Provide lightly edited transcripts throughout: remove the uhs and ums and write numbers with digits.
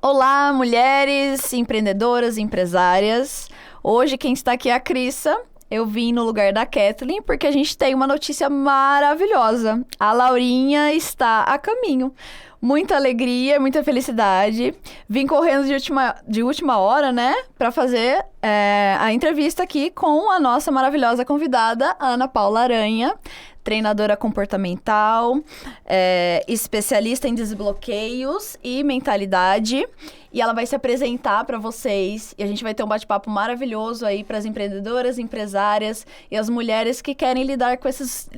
Olá, mulheres empreendedoras, empresárias. Hoje quem está aqui é a Crissa. Eu vim no lugar da Kathleen porque a gente tem uma notícia maravilhosa. A Laurinha está a caminho. Muita alegria, muita felicidade. Vim correndo de última hora, né? Para fazer a entrevista aqui com a nossa maravilhosa convidada, Ana Paula Aranha. Treinadora comportamental, especialista em desbloqueios e mentalidade. E ela vai se apresentar para vocês. E a gente vai ter um bate-papo maravilhoso aí para as empreendedoras, empresárias e as mulheres que querem lidar com esses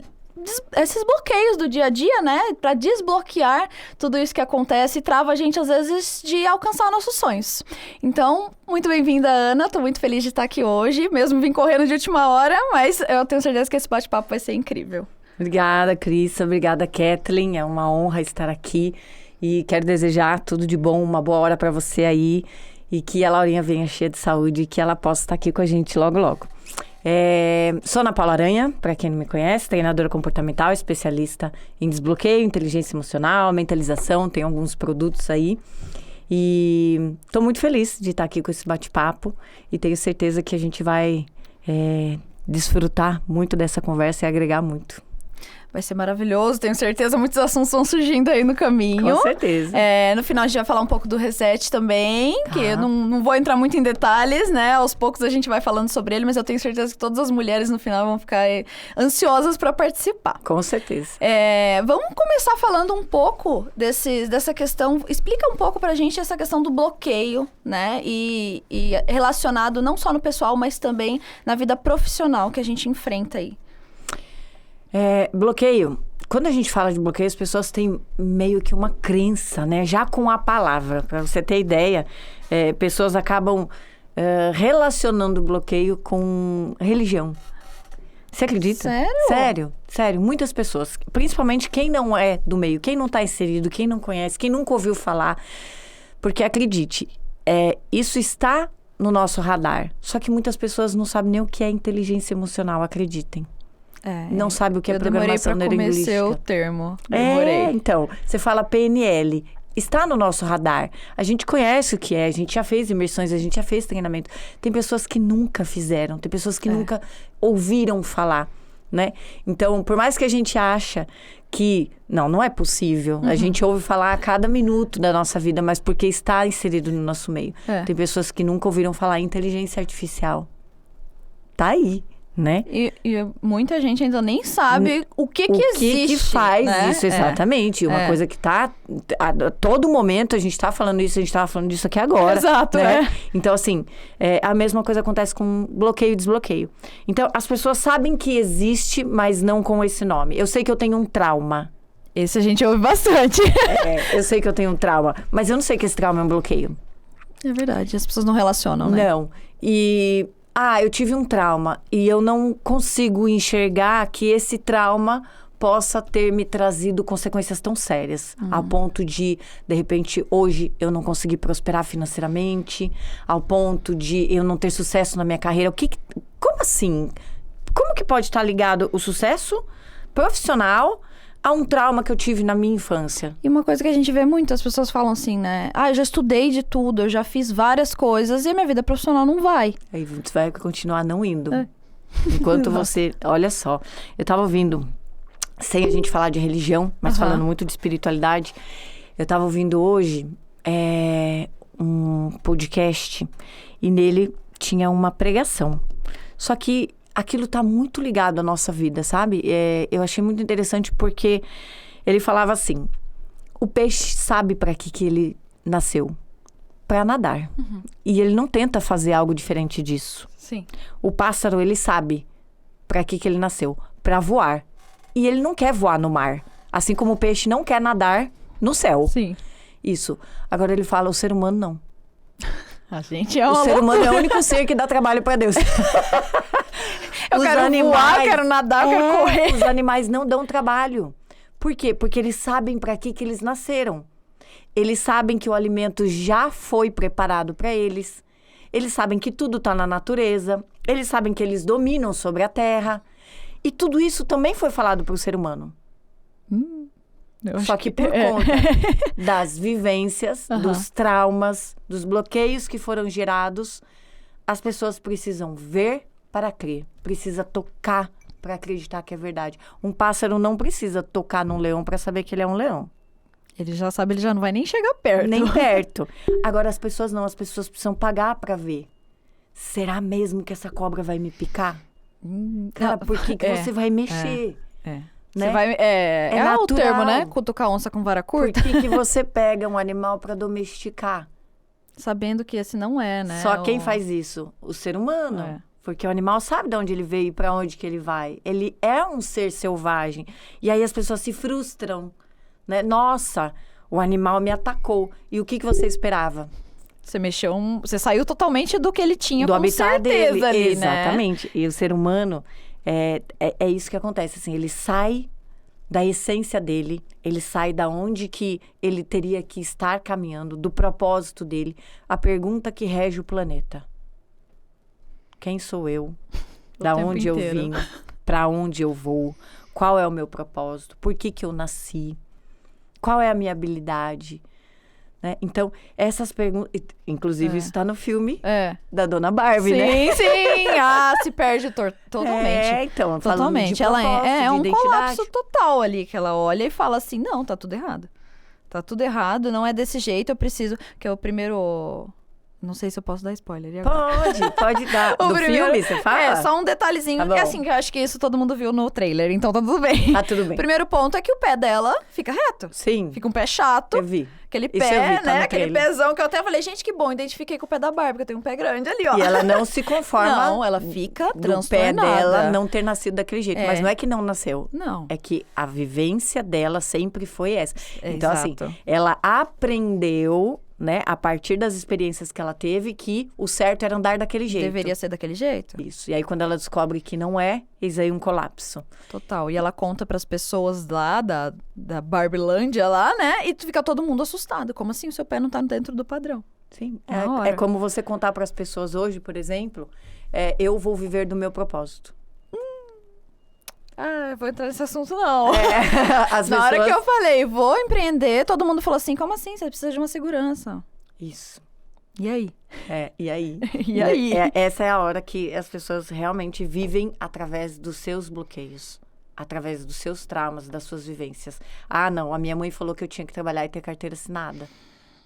bloqueios do dia a dia, né? Para desbloquear tudo isso que acontece e trava a gente, às vezes, de alcançar nossos sonhos. Então, muito bem-vinda, Ana. Tô muito feliz de estar aqui hoje. Mesmo vim correndo de última hora, mas eu tenho certeza que esse bate-papo vai ser incrível. Obrigada, Crissa. Obrigada, Kathleen. É uma honra estar aqui. E quero desejar tudo de bom, uma boa hora para você aí. E que a Laurinha venha cheia de saúde e que ela possa estar aqui com a gente logo, logo. Sou Ana Paula Aranha, para quem não me conhece, treinadora comportamental, especialista em desbloqueio, inteligência emocional, mentalização, tenho alguns produtos aí. E estou muito feliz de estar aqui com esse bate-papo e tenho certeza que a gente vai desfrutar muito dessa conversa e agregar muito. Vai ser maravilhoso, tenho certeza, muitos assuntos vão surgindo aí no caminho. Com certeza. No final a gente vai falar um pouco do Reset também, que eu não vou entrar muito em detalhes, né? Aos poucos a gente vai falando sobre ele, mas eu tenho certeza que todas as mulheres no final vão ficar ansiosas para participar. Com certeza. Vamos começar falando um pouco dessa questão, explica um pouco pra gente essa questão do bloqueio, né? E relacionado não só no pessoal, mas também na vida profissional que a gente enfrenta aí. Bloqueio. Quando a gente fala de bloqueio, as pessoas têm meio que uma crença, né? Já com a palavra. Para você ter ideia, pessoas acabam relacionando bloqueio com religião. Você acredita? Sério? Sério. Muitas pessoas, principalmente quem não é do meio, quem não está inserido, quem não conhece, quem nunca ouviu falar. Porque acredite, isso está no nosso radar. Só que muitas pessoas não sabem nem o que é inteligência emocional, acreditem. Não sabe o que é programação neurolinguística. Eu demorei pra conhecer o termo. Demorei. Então, você fala PNL. Está no nosso radar. A gente conhece o que é, a gente já fez imersões, a gente já fez treinamento. Tem pessoas que nunca fizeram, tem pessoas que nunca ouviram falar, né? Então, por mais que a gente acha que não é possível, a gente ouve falar a cada minuto da nossa vida, mas porque está inserido no nosso meio. Tem pessoas que nunca ouviram falar em inteligência artificial. Tá aí. Né? E muita gente ainda nem sabe o que existe. Que faz, né? isso, exatamente. Uma coisa que tá... A todo momento a gente tá falando isso, a gente tava falando disso aqui agora. Exato, né? Então, assim, a mesma coisa acontece com bloqueio e desbloqueio. Então, as pessoas sabem que existe, mas não com esse nome. Eu sei que eu tenho um trauma. Esse a gente ouve bastante. Eu sei que eu tenho um trauma, mas eu não sei que esse trauma é um bloqueio. É verdade, as pessoas não relacionam, né? Não. Eu tive um trauma e eu não consigo enxergar que esse trauma possa ter me trazido consequências tão sérias. Ao ponto de repente, hoje eu não conseguir prosperar financeiramente, ao ponto de eu não ter sucesso na minha carreira. Como assim? Como que pode estar ligado o sucesso profissional a um trauma que eu tive na minha infância? E uma coisa que a gente vê muito, as pessoas falam assim, né? Eu já estudei de tudo, eu já fiz várias coisas e a minha vida profissional não vai. Aí você vai continuar não indo. Enquanto você... Olha só, eu tava ouvindo, sem a gente falar de religião, mas falando muito de espiritualidade, eu tava ouvindo hoje um podcast e nele tinha uma pregação. Só que aquilo tá muito ligado à nossa vida, sabe? Eu achei muito interessante porque ele falava assim: o peixe sabe para que ele nasceu? Para nadar. E ele não tenta fazer algo diferente disso. Sim. O pássaro, ele sabe para que ele nasceu? Para voar. E ele não quer voar no mar. Assim como o peixe não quer nadar no céu. Sim. Isso. Agora ele fala, o ser humano não. A gente é o ser humano é o único ser que dá trabalho para Deus. Eu quero voar, quero nadar, eu quero correr. Os animais não dão trabalho. Por quê? Porque eles sabem para que eles nasceram. Eles sabem que o alimento já foi preparado para eles. Eles sabem que tudo está na natureza. Eles sabem que eles dominam sobre a terra. E tudo isso também foi falado para o ser humano. Só que por conta das vivências, dos traumas, dos bloqueios que foram gerados, as pessoas precisam ver para crer, precisa tocar para acreditar que é verdade. Um pássaro não precisa tocar num leão para saber que ele é um leão. Ele já sabe, ele já não vai nem chegar perto. Nem perto. Agora as pessoas não, as pessoas precisam pagar para ver. Será mesmo que essa cobra vai me picar? Cara, por que você vai mexer? Né? Você vai, é natural. O termo, né? Cutucar onça com vara curta. Por que você pega um animal para domesticar? Sabendo que esse não é, né? Só quem faz isso? O ser humano. Porque o animal sabe de onde ele veio e para onde que ele vai. Ele é um ser selvagem. E aí as pessoas se frustram, né? Nossa, o animal me atacou. E o que você esperava? Você mexeu, você saiu totalmente do que ele tinha, do com habitat certeza dele. ali, Exatamente. Né? E o ser humano, é isso que acontece. Assim, ele sai da essência dele, ele sai da onde que ele teria que estar caminhando, do propósito dele. A pergunta que rege o planeta. Quem sou eu? Da onde eu vim? Para onde eu vou? Qual é o meu propósito? Por que eu nasci? Qual é a minha habilidade? Né? Então, essas perguntas... Inclusive, isso está no filme da Dona Barbie, né? Sim. Se perde totalmente. Então, totalmente. De propósito, ela é um identidade. colapso total ali, que ela olha e fala assim, não, tá tudo errado. Tá tudo errado, não é desse jeito, eu preciso... Que é o primeiro... Não sei se eu posso dar spoiler. E agora? Pode dar. Do filme, você fala? Só um detalhezinho, Tá que assim, que eu acho que isso todo mundo viu no trailer, então tá tudo bem. Tá tudo bem. Primeiro ponto é que o pé dela fica reto. Sim. Fica um pé chato. Eu vi. Aquele Isso eu pé, vi, tá né? no Aquele trailer. pezão que eu até falei, gente, que bom, identifiquei com o pé da Barbie, porque eu tenho um pé grande ali, ó. E ela não se conforma. Não, ela fica do transtornada. pé dela não ter nascido daquele jeito. Mas não é que não nasceu. Não. É que a vivência dela sempre foi essa. Então, Exato. assim, ela aprendeu, né, a partir das experiências que ela teve, que o certo era andar daquele jeito. Deveria ser daquele jeito. Isso. E aí, quando ela descobre que não é, eis aí um colapso. Total. E ela conta pras pessoas lá da Barbilândia lá, né? E fica todo mundo assustado. Como assim o seu pé não tá dentro do padrão? Sim. Na hora. É como você contar para as pessoas hoje, por exemplo, eu vou viver do meu propósito. Eu vou entrar nesse assunto, não. Na hora que eu falei, vou empreender, todo mundo falou assim, como assim? Você precisa de uma segurança. Isso. E aí? E aí? E aí? Essa é a hora que as pessoas realmente vivem através dos seus bloqueios. Através dos seus traumas, das suas vivências. Não, a minha mãe falou que eu tinha que trabalhar e ter carteira assinada.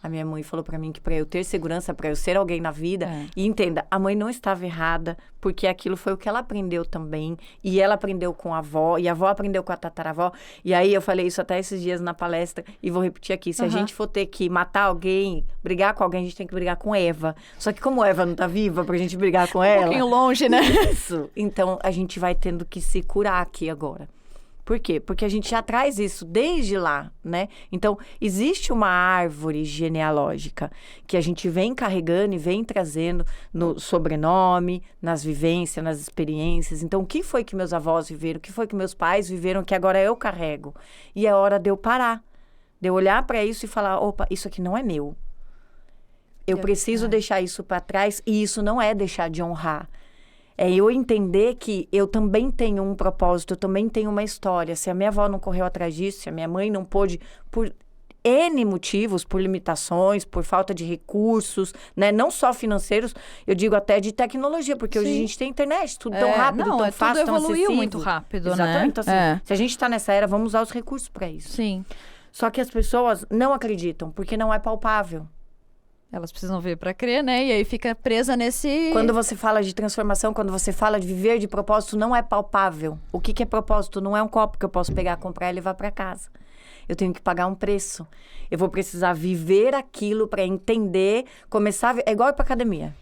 A minha mãe falou pra mim que pra eu ter segurança, pra eu ser alguém na vida... E entenda, a mãe não estava errada, porque aquilo foi o que ela aprendeu também. E ela aprendeu com a avó, e a avó aprendeu com a tataravó. E aí eu falei isso até esses dias na palestra, e vou repetir aqui. Se a gente for ter que matar alguém, brigar com alguém, a gente tem que brigar com Eva. Só que como Eva não tá viva pra gente brigar com ela... Um pouquinho longe, né? Isso. Então, a gente vai tendo que se curar aqui agora. Por quê? Porque a gente já traz isso desde lá, né? Então, existe uma árvore genealógica que a gente vem carregando e vem trazendo no sobrenome, nas vivências, nas experiências. Então, o que foi que meus avós viveram? O que foi que meus pais viveram que agora eu carrego? E é hora de eu parar, de eu olhar para isso e falar, opa, isso aqui não é meu. Eu preciso deixar isso para trás e isso não é deixar de honrar. É eu entender que eu também tenho um propósito, eu também tenho uma história. Se a minha avó não correu atrás disso, se a minha mãe não pôde, por N motivos, por limitações, por falta de recursos, né? Não só financeiros, eu digo até de tecnologia, porque hoje a gente tem internet, tudo tão rápido, tão fácil, tão acessível. Tudo evoluiu muito rápido, Exatamente, né? então, assim, se a gente está nessa era, vamos usar os recursos para isso. Sim. Só que as pessoas não acreditam, porque não é palpável. Elas precisam ver para crer, né? E aí fica presa nesse... Quando você fala de transformação, quando você fala de viver de propósito, não é palpável. O que é propósito? Não é um copo que eu posso pegar, comprar e levar para casa. Eu tenho que pagar um preço. Eu vou precisar viver aquilo para entender, começar... É igual ir para academia.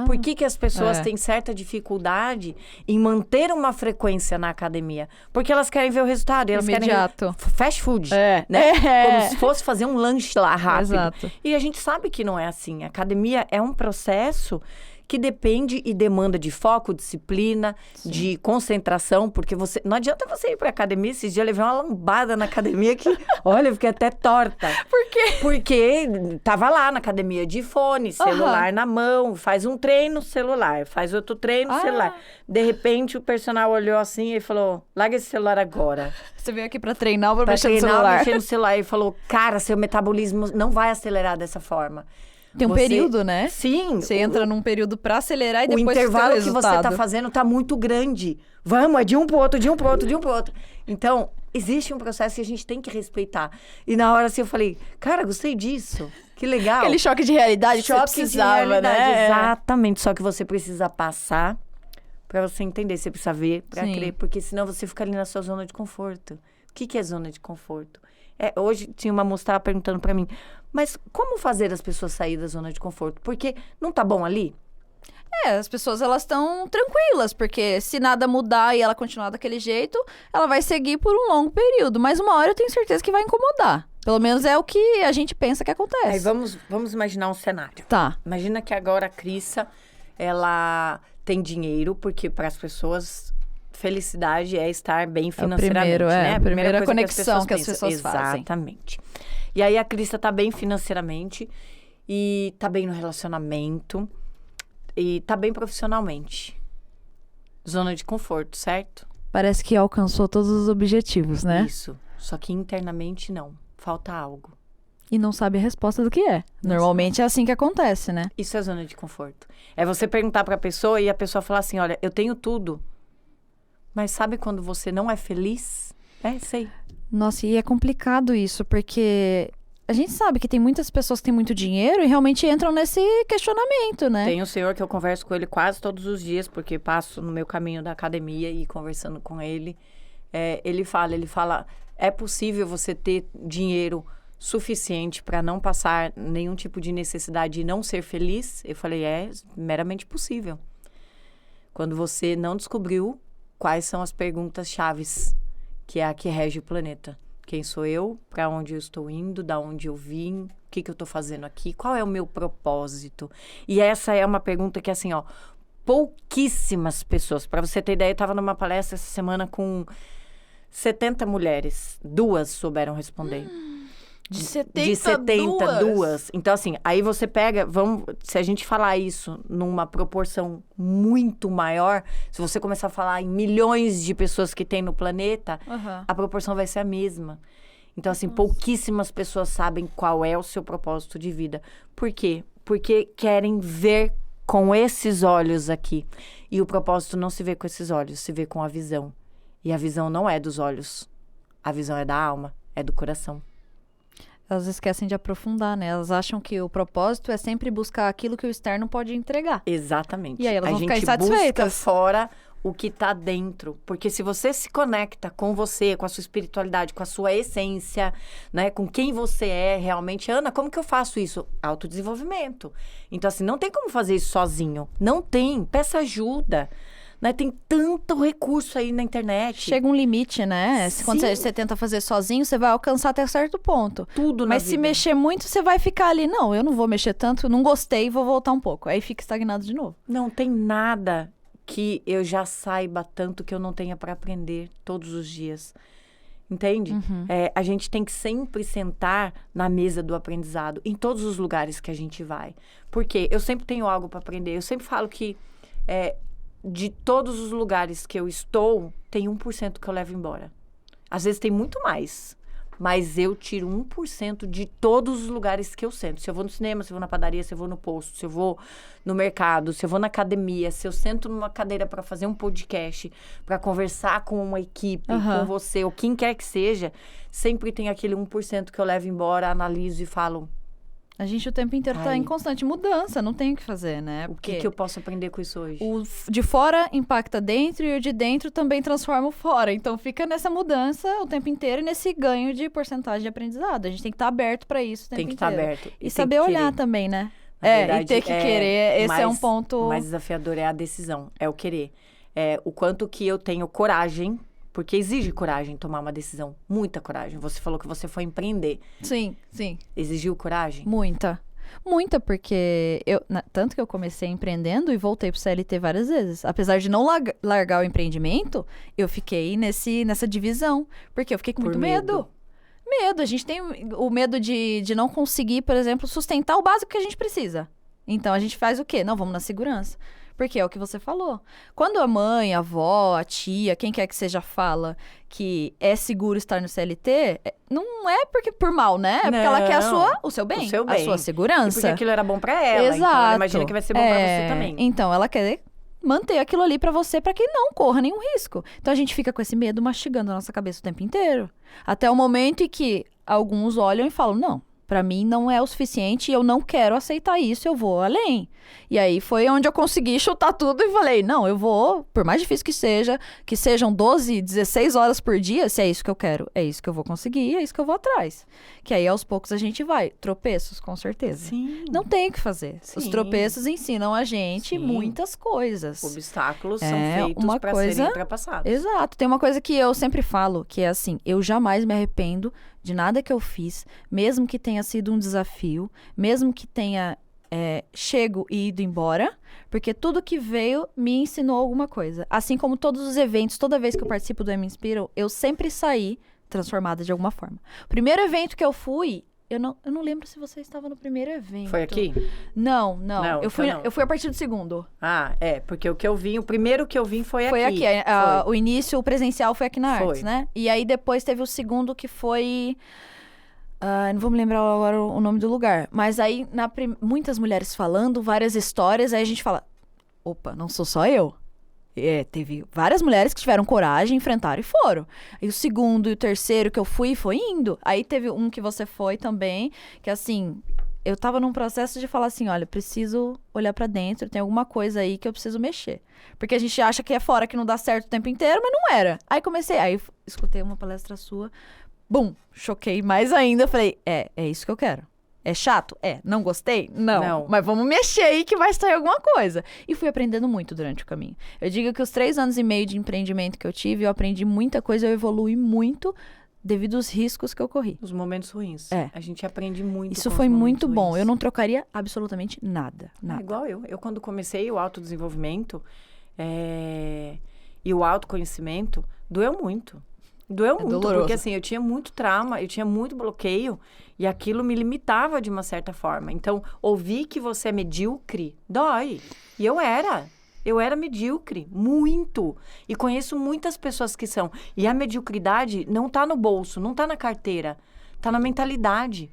Por que as pessoas têm certa dificuldade em manter uma frequência na academia? Porque elas querem ver o resultado. E elas imediato. Querem fast food, né? Como se fosse fazer um lanche lá rápido. Exato. E a gente sabe que não é assim. A academia é um processo que depende e demanda de foco, disciplina, de concentração, porque não adianta você ir pra academia. Esses dias eu levei uma lambada na academia que, olha, eu fiquei até torta. Por quê? Porque tava lá na academia de fone, celular na mão, faz um treino, celular, faz outro treino, celular. De repente o personal olhou assim e falou, larga esse celular agora. Você veio aqui pra treinar ou pra Pra mexer no treinar, celular? mexer no celular. E falou, cara, seu metabolismo não vai acelerar dessa forma. Tem um período, né? Sim. Você entra num período pra acelerar e O depois intervalo fica o que você resultado. tá fazendo tá muito grande. Vamos, é de um pro outro, de um pro outro, de um pro outro. Então, existe um processo que a gente tem que respeitar. E na hora assim eu falei, cara, gostei disso. Que legal. Aquele choque de realidade que você precisava, né? Exatamente. Só que você precisa passar pra você entender. Você precisa ver pra Sim. crer. Porque senão você fica ali na sua zona de conforto. O que é zona de conforto? Hoje tinha uma moça que tava perguntando pra mim, mas como fazer as pessoas sair da zona de conforto? Porque não tá bom ali? As pessoas, elas estão tranquilas, porque se nada mudar e ela continuar daquele jeito, ela vai seguir por um longo período. Mas uma hora eu tenho certeza que vai incomodar. Pelo menos é o que a gente pensa que acontece. Aí vamos imaginar um cenário. Tá. Imagina que agora a Crissa, ela tem dinheiro, porque para as pessoas, felicidade é estar bem financeiramente, né? A primeira coisa conexão que as pensam. pessoas fazem. Exatamente. E aí a Crissa tá bem financeiramente e tá bem no relacionamento e tá bem profissionalmente. Zona de conforto, certo? Parece que alcançou todos os objetivos, né? Isso. Só que internamente não. Falta algo. E não sabe a resposta do que é. Normalmente é assim que acontece, né? Isso é zona de conforto. É você perguntar pra pessoa e a pessoa falar assim, olha, eu tenho tudo. Mas sabe quando você não é feliz? Sei. Nossa, e é complicado isso, porque a gente sabe que tem muitas pessoas que têm muito dinheiro e realmente entram nesse questionamento, né? Tem um senhor que eu converso com ele quase todos os dias, porque passo no meu caminho da academia e conversando com ele. Ele fala, é possível você ter dinheiro suficiente para não passar nenhum tipo de necessidade e não ser feliz? Eu falei, é meramente possível. Quando você não descobriu quais são as perguntas chaves, que é a que rege o planeta. Quem sou eu? Para onde eu estou indo? Da onde eu vim? O que eu estou fazendo aqui? Qual é o meu propósito? E essa é uma pergunta que, assim, pouquíssimas pessoas. Para você ter ideia, eu estava numa palestra essa semana com 70 mulheres. 2 souberam responder. De 70, De 72. Então, assim, aí você pega, se a gente falar isso numa proporção muito maior, se você começar a falar em milhões de pessoas que tem no planeta, a proporção vai ser a mesma. Então, assim, pouquíssimas pessoas sabem qual é o seu propósito de vida. Por quê? Porque querem ver com esses olhos aqui. E o propósito não se vê com esses olhos, se vê com a visão. E a visão não é dos olhos. A visão é da alma, é do coração. Elas esquecem de aprofundar, né? Elas acham que o propósito é sempre buscar aquilo que o externo pode entregar. Exatamente. E aí elas vão ficar A insatisfeitas. gente busca fora o que tá dentro. Porque se você se conecta com você, com a sua espiritualidade, com a sua essência, né? Com quem você é realmente. Ana, como que eu faço isso? Autodesenvolvimento. Então, assim, não tem como fazer isso sozinho. Não tem. Peça ajuda. Né? Tem tanto recurso aí na internet. Chega um limite, né? Quando Sim. você tenta fazer sozinho, você vai alcançar até certo ponto. Tudo na Mas se vida. mexer muito, você vai ficar ali. Não, eu não vou mexer tanto, não gostei, vou voltar um pouco. Aí fica estagnado de novo. Não tem nada que eu já saiba tanto que eu não tenha para aprender todos os dias. Entende? A gente tem que sempre sentar na mesa do aprendizado, em todos os lugares que a gente vai. Por quê? Eu sempre tenho algo para aprender. Eu sempre falo que de todos os lugares que eu estou, tem 1% que eu levo embora. Às vezes tem muito mais. Mas eu tiro 1% de todos os lugares que eu sento. Se eu vou no cinema, se eu vou na padaria, se eu vou no posto, se eu vou no mercado, se eu vou na academia, se eu sento numa cadeira para fazer um podcast, para conversar com uma equipe, com você, ou quem quer que seja, sempre tem aquele 1% que eu levo embora, analiso e falo... A gente o tempo inteiro tá em constante mudança, não tem o que fazer, né? O que eu posso aprender com isso hoje? O de fora impacta dentro e o de dentro também transforma o fora. Então fica nessa mudança o tempo inteiro e nesse ganho de porcentagem de aprendizado. A gente tem que estar aberto para isso o tempo inteiro. Tem que estar aberto. E saber olhar também, né? Verdade, e ter que querer. Esse é um ponto... O mais desafiador é a decisão, é o querer. O quanto que eu tenho coragem, porque exige coragem tomar uma decisão. Muita coragem. Você falou que você foi empreender. Sim, sim. Exigiu coragem? Muita. Muita, porque tanto que eu comecei empreendendo e voltei pro CLT várias vezes. Apesar de não largar o empreendimento, eu fiquei nessa divisão. Porque eu fiquei com muito medo. A gente tem o medo de não conseguir, por exemplo, sustentar o básico que a gente precisa. Então a gente faz o quê? Não, vamos na segurança. Porque é o que você falou. Quando a mãe, a avó, a tia, quem quer que seja fala que é seguro estar no CLT, não é porque por mal, né? É porque ela quer o seu bem, a sua segurança. E porque aquilo era bom pra ela. Exato. Então ela imagina que vai ser bom pra você também. Então ela quer manter aquilo ali pra você, pra que não corra nenhum risco. Então a gente fica com esse medo mastigando a nossa cabeça o tempo inteiro. Até o momento em que alguns olham e falam, não, pra mim não é o suficiente e eu não quero aceitar isso, eu vou além. E aí foi onde eu consegui chutar tudo e falei, não, eu vou, por mais difícil que sejam 12, 16 horas por dia, se é isso que eu quero, é isso que eu vou conseguir, é isso que eu vou atrás. Que aí aos poucos a gente vai. Tropeços, com certeza. Sim. Não tem o que fazer. Sim. Os tropeços ensinam a gente muitas coisas. Obstáculos são feitos pra serem ultrapassados. Exato. Tem uma coisa que eu sempre falo, que é assim, eu jamais me arrependo de nada que eu fiz, mesmo que tenha sido um desafio, mesmo que tenha chego e ido embora, porque tudo que veio me ensinou alguma coisa. Assim como todos os eventos, toda vez que eu participo do M-Inspira, eu sempre saí transformada de alguma forma. O primeiro evento que eu fui, eu não lembro se você estava no primeiro evento. Foi aqui? Não. Eu fui a partir do segundo. Ah, porque o primeiro que eu vim foi aqui. Foi aqui. O início, o presencial foi aqui na Arts, né? E aí depois teve o segundo que foi... não vou me lembrar agora o nome do lugar. Mas aí, muitas mulheres falando, várias histórias, aí a gente fala, opa, não sou só eu. Teve várias mulheres que tiveram coragem, enfrentaram e foram. E o segundo e o terceiro que eu fui, foi indo. Aí teve um que você foi também, que assim, eu tava num processo de falar assim, olha, preciso olhar pra dentro, tem alguma coisa aí que eu preciso mexer. Porque a gente acha que é fora, que não dá certo o tempo inteiro, mas não era. Aí escutei uma palestra sua, bum, choquei mais ainda, falei, é isso que eu quero. É chato? Não gostei? Não. Mas vamos mexer aí que vai sair alguma coisa. E fui aprendendo muito durante o caminho. Eu digo que os 3 anos e meio de empreendimento que eu tive, eu aprendi muita coisa, eu evolui muito devido aos riscos que eu corri. Os momentos ruins. A gente aprende muito. Isso foi muito bom. Eu não trocaria absolutamente nada. Igual eu. Eu, quando comecei o autodesenvolvimento e o autoconhecimento, doeu muito. Doeu muito, doloroso. Porque assim, eu tinha muito trauma, eu tinha muito bloqueio e aquilo me limitava de uma certa forma. Então, ouvir que você é medíocre, dói. E eu era medíocre, muito. E conheço muitas pessoas que são. E a mediocridade não tá no bolso, não tá na carteira, tá na mentalidade,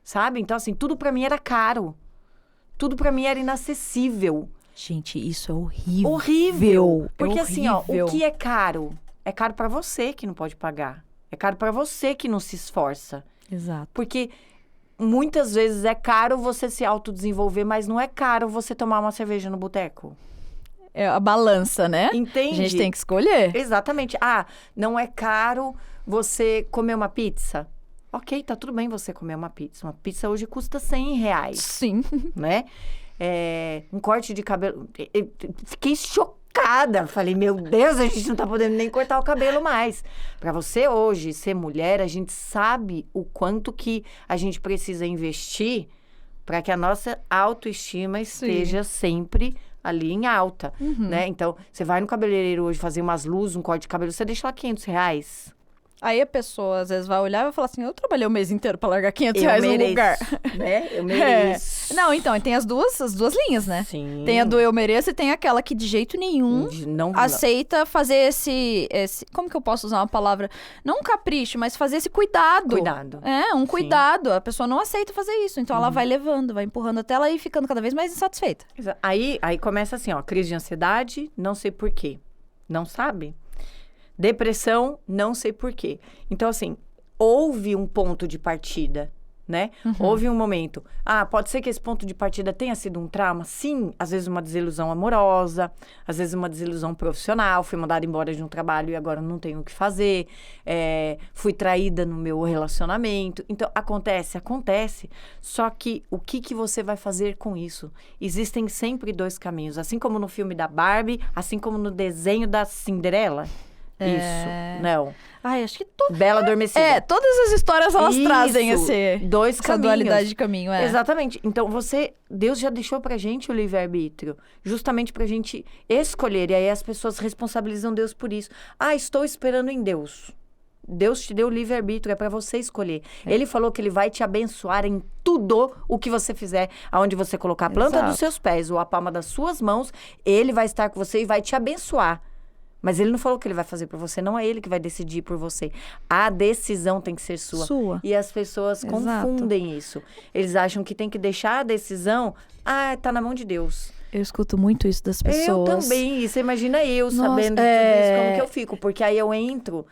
sabe? Então, assim, tudo pra mim era caro. Tudo pra mim era inacessível. Gente, isso é horrível. Horrível. Porque assim, ó, o que é caro? É caro pra você que não pode pagar. É caro pra você que não se esforça. Exato. Porque muitas vezes é caro você se autodesenvolver, mas não é caro você tomar uma cerveja no boteco. É a balança, né? Entende? A gente tem que escolher. Exatamente. Não é caro você comer uma pizza. Ok, tá tudo bem você comer uma pizza. Uma pizza hoje custa R$100. Sim. Né? Um corte de cabelo... Fiquei chocada. Falei, meu Deus, a gente não tá podendo nem cortar o cabelo mais. Pra você hoje ser mulher, a gente sabe o quanto que a gente precisa investir para que a nossa autoestima esteja sempre ali em alta, né? Então, você vai no cabeleireiro hoje fazer umas luzes, um corte de cabelo, você deixa lá R$500. Aí a pessoa, às vezes, vai olhar e vai falar assim, eu trabalhei o mês inteiro pra largar R$500 no lugar. Né? Eu mereço. Não, então, tem as duas linhas, né? Sim. Tem a do eu mereço e tem aquela que de jeito nenhum aceita fazer esse... Como que eu posso usar uma palavra? Não um capricho, mas fazer esse cuidado. Cuidado. Um cuidado. A pessoa não aceita fazer isso. Então, ela vai levando, vai empurrando até ela ir ficando cada vez mais insatisfeita. Aí começa assim, ó, crise de ansiedade, não sei por quê. Não sabe? Depressão, não sei por quê. Então, assim, houve um ponto de partida, né? Houve um momento. Pode ser que esse ponto de partida tenha sido um trauma? Sim, às vezes uma desilusão amorosa, às vezes uma desilusão profissional. Fui mandada embora de um trabalho e agora não tenho o que fazer. Fui traída no meu relacionamento. Então, acontece. Só que o que você vai fazer com isso? Existem sempre 2 caminhos. Assim como no filme da Barbie, assim como no desenho da Cinderela. Isso, não. Ai, acho que Bela Adormecida. todas as histórias elas trazem dois essa caminhos. dualidade de caminho, Exatamente. Então, Deus já deixou pra gente o livre-arbítrio, justamente pra gente escolher. E aí as pessoas responsabilizam Deus por isso. Estou esperando em Deus. Deus te deu o livre-arbítrio, é pra você escolher. Ele falou que ele vai te abençoar em tudo o que você fizer, aonde você colocar a planta dos seus pés ou a palma das suas mãos, ele vai estar com você e vai te abençoar. Mas ele não falou que ele vai fazer por você, não é ele que vai decidir por você. A decisão tem que ser sua. E as pessoas confundem isso. Eles acham que tem que deixar a decisão, tá na mão de Deus. Eu escuto muito isso das pessoas. Eu também, e você imagina sabendo tudo isso, como que eu fico? Porque aí eu entro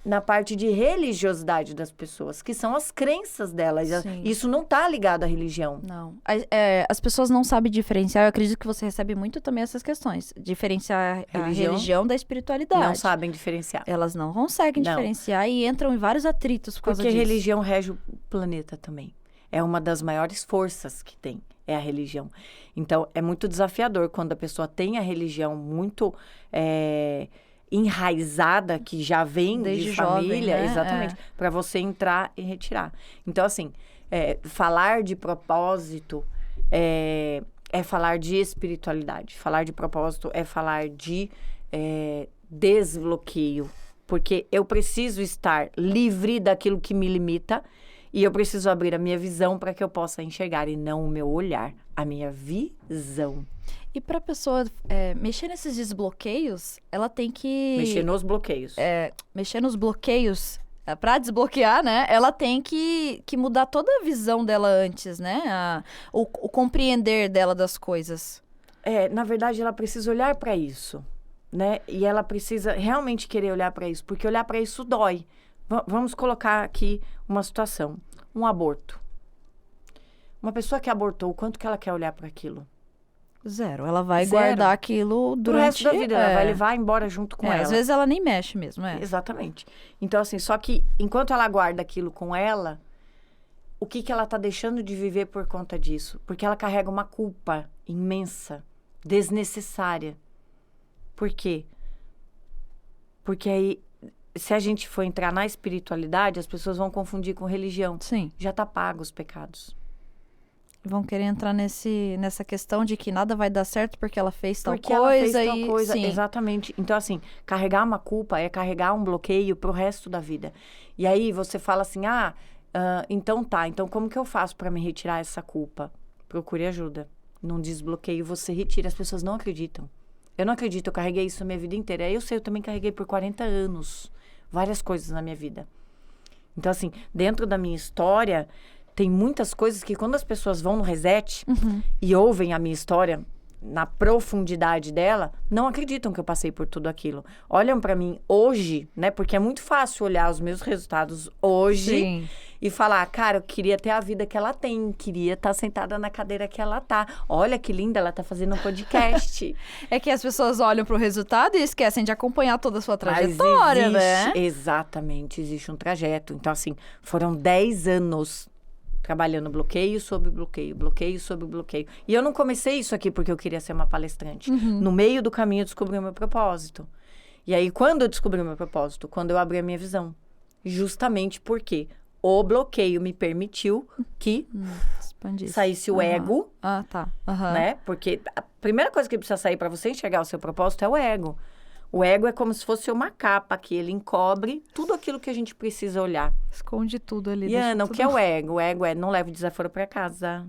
na parte de religiosidade das pessoas, que são as crenças delas. Sim. Isso não tá ligado à religião. Não. As pessoas não sabem diferenciar. Eu acredito que você recebe muito também essas questões. Diferenciar a religião da espiritualidade. Não sabem diferenciar. Elas não conseguem diferenciar e entram em vários atritos por causa disso. Porque religião rege o planeta também. É uma das maiores forças que tem, é a religião. Então, é muito desafiador quando a pessoa tem a religião muito enraizada, que já vem desde de família, jovem, né? Exatamente, para você entrar e retirar. Então, assim, falar de propósito é falar de espiritualidade. Falar de propósito é falar de desbloqueio. Porque eu preciso estar livre daquilo que me limita e eu preciso abrir a minha visão para que eu possa enxergar e não o meu olhar, a minha visão. E para a pessoa mexer nesses desbloqueios, ela tem que... Mexer nos bloqueios. Mexer nos bloqueios, para desbloquear, né? Ela tem que mudar toda a visão dela antes, né? O compreender dela das coisas. Na verdade, ela precisa olhar para isso, né? E ela precisa realmente querer olhar para isso, porque olhar para isso dói. Vamos colocar aqui uma situação. Um aborto. Uma pessoa que abortou, o quanto que ela quer olhar para aquilo? Zero. Ela vai guardar aquilo durante... O resto da vida, ela vai levar embora junto com ela. Às vezes ela nem mexe mesmo, Exatamente. Então, assim, só que enquanto ela guarda aquilo com ela, o que ela tá deixando de viver por conta disso? Porque ela carrega uma culpa imensa, desnecessária. Por quê? Porque aí, se a gente for entrar na espiritualidade, as pessoas vão confundir com religião. Sim. Já tá pago os pecados. Vão querer entrar nessa questão de que nada vai dar certo porque ela fez tal coisa. Ela fez tal coisa, sim. Exatamente. Então, assim, carregar uma culpa é carregar um bloqueio pro resto da vida. E aí você fala assim, então tá, então como que eu faço para me retirar essa culpa? Procure ajuda. Num desbloqueio você retira, as pessoas não acreditam. Eu não acredito, eu carreguei isso a minha vida inteira. Aí eu também carreguei por 40 anos. Várias coisas na minha vida. Então, assim, dentro da minha história... Tem muitas coisas que quando as pessoas vão no reset e ouvem a minha história na profundidade dela, não acreditam que eu passei por tudo aquilo. Olham pra mim hoje, né? Porque é muito fácil olhar os meus resultados hoje e falar, cara, eu queria ter a vida que ela tem, queria estar sentada na cadeira que ela tá. Olha que linda, ela tá fazendo um podcast. É que as pessoas olham pro resultado e esquecem de acompanhar toda a sua trajetória, né? Exatamente, existe um trajeto. Então, assim, foram 10 anos trabalhando bloqueio sobre bloqueio, bloqueio sobre bloqueio. E eu não comecei isso aqui porque eu queria ser uma palestrante. No meio do caminho eu descobri o meu propósito. E aí, quando eu descobri o meu propósito? Quando eu abri a minha visão. Justamente porque o bloqueio me permitiu que saísse o ego. Né? Porque a primeira coisa que precisa sair para você enxergar o seu propósito é o ego. O ego é como se fosse uma capa que ele encobre tudo aquilo que a gente precisa olhar. Esconde tudo ali. E Ana, o que é o ego? O ego é não leve desaforo para casa.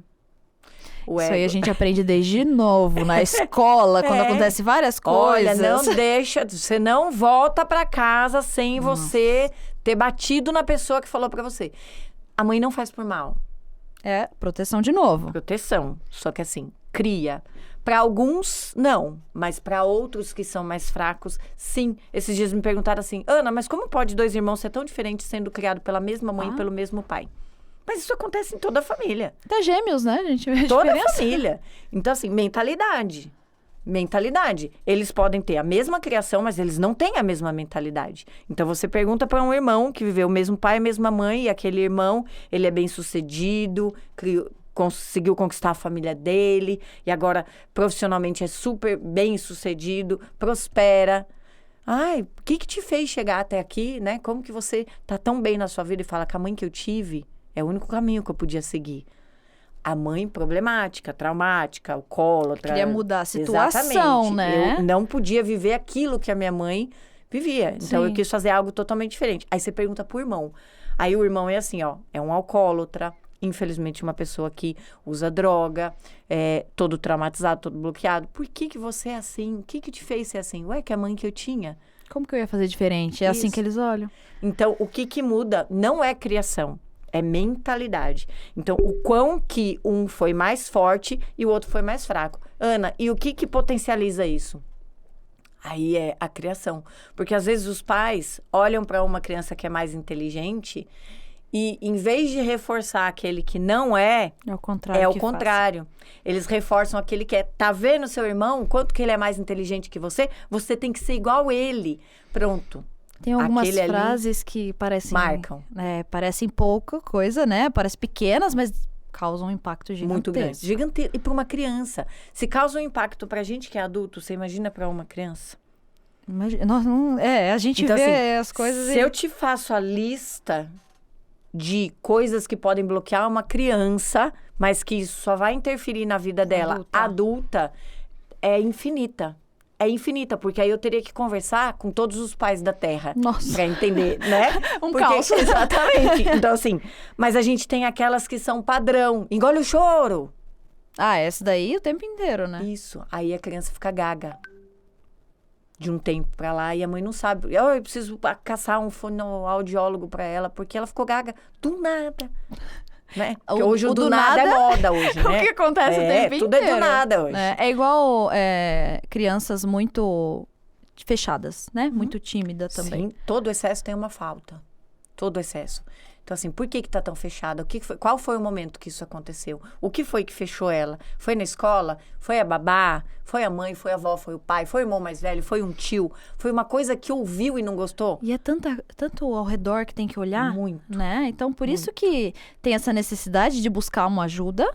Isso aí a gente aprende desde novo, na escola, quando acontece várias coisas. Olha, não deixa, você não volta para casa sem você ter batido na pessoa que falou para você. A mãe não faz por mal. É, proteção de novo. Proteção, só que assim, cria. Para alguns, não. Mas para outros que são mais fracos, sim. Esses dias me perguntaram assim, Ana, mas como pode 2 irmãos ser tão diferentes sendo criados pela mesma mãe e pelo mesmo pai? Mas isso acontece em toda a família. Até gêmeos, né? A gente vê a toda diferença. A família. Então, assim, mentalidade. Eles podem ter a mesma criação, mas eles não têm a mesma mentalidade. Então, você pergunta para um irmão que viveu o mesmo pai e a mesma mãe, e aquele irmão, ele é bem-sucedido, conseguiu conquistar a família dele, e agora profissionalmente é super bem-sucedido, prospera. Ai, o que te fez chegar até aqui, né? Como que você tá tão bem na sua vida? E fala que a mãe que eu tive é o único caminho que eu podia seguir. A mãe problemática, traumática, alcoólatra. Queria mudar a situação, exatamente. né? Eu não podia viver aquilo que a minha mãe vivia. Então, Sim. eu quis fazer algo totalmente diferente. Aí você pergunta pro irmão. Aí o irmão é assim, ó, é um alcoólatra, infelizmente uma pessoa que usa droga, todo traumatizado, todo bloqueado. Por que você é assim? O que te fez ser assim? Ué, que a mãe que eu tinha. Como que eu ia fazer diferente? É assim Isso. que eles olham. Então, o que muda não é criação, é mentalidade. Então, o quão que um foi mais forte e o outro foi mais fraco. Ana, e o que potencializa isso? Aí é a criação. Porque, às vezes, os pais olham para uma criança que é mais inteligente e, em vez de reforçar aquele que não é... É o contrário. É o contrário. Eles reforçam aquele que é. Tá vendo seu irmão? Quanto que ele é mais inteligente que você? Você tem que ser igual ele. Pronto. Tem algumas Aquele ali frases que parecem... marcam. Parecem pouca coisa, né? Parecem pequenas, mas causam um impacto gigantesco. Muito grande. Gigantesco. E para uma criança. Se causa um impacto pra gente que é adulto, você imagina pra uma criança? Imagina, a gente Então, vê assim, as coisas... se eu te faço a lista de coisas que podem bloquear uma criança, mas que isso só vai interferir na vida dela adulta, é infinita. É infinita, porque aí eu teria que conversar com todos os pais da Terra. Nossa. Pra entender, né? Caos. Exatamente. Então, assim, mas a gente tem aquelas que são padrão. Engole o choro. Essa daí o tempo inteiro, né? Isso. Aí a criança fica gaga. De um tempo pra lá, e a mãe não sabe. Eu preciso caçar um fonoaudiólogo pra ela, porque ela ficou gaga do nada. Né? Porque hoje o do nada é moda hoje, né? O que acontece o tempo tudo inteiro. É do nada hoje. É igual crianças muito fechadas, né? Muito tímida também. Sim, todo excesso tem uma falta. Todo excesso. Então, assim, por que tá tão fechada? Qual foi o momento que isso aconteceu? O que foi que fechou ela? Foi na escola? Foi a babá? Foi a mãe? Foi a avó? Foi o pai? Foi o irmão mais velho? Foi um tio? Foi uma coisa que ouviu e não gostou? E é tanto ao redor que tem que olhar. Muito. Né? Então, por isso que tem essa necessidade de buscar uma ajuda,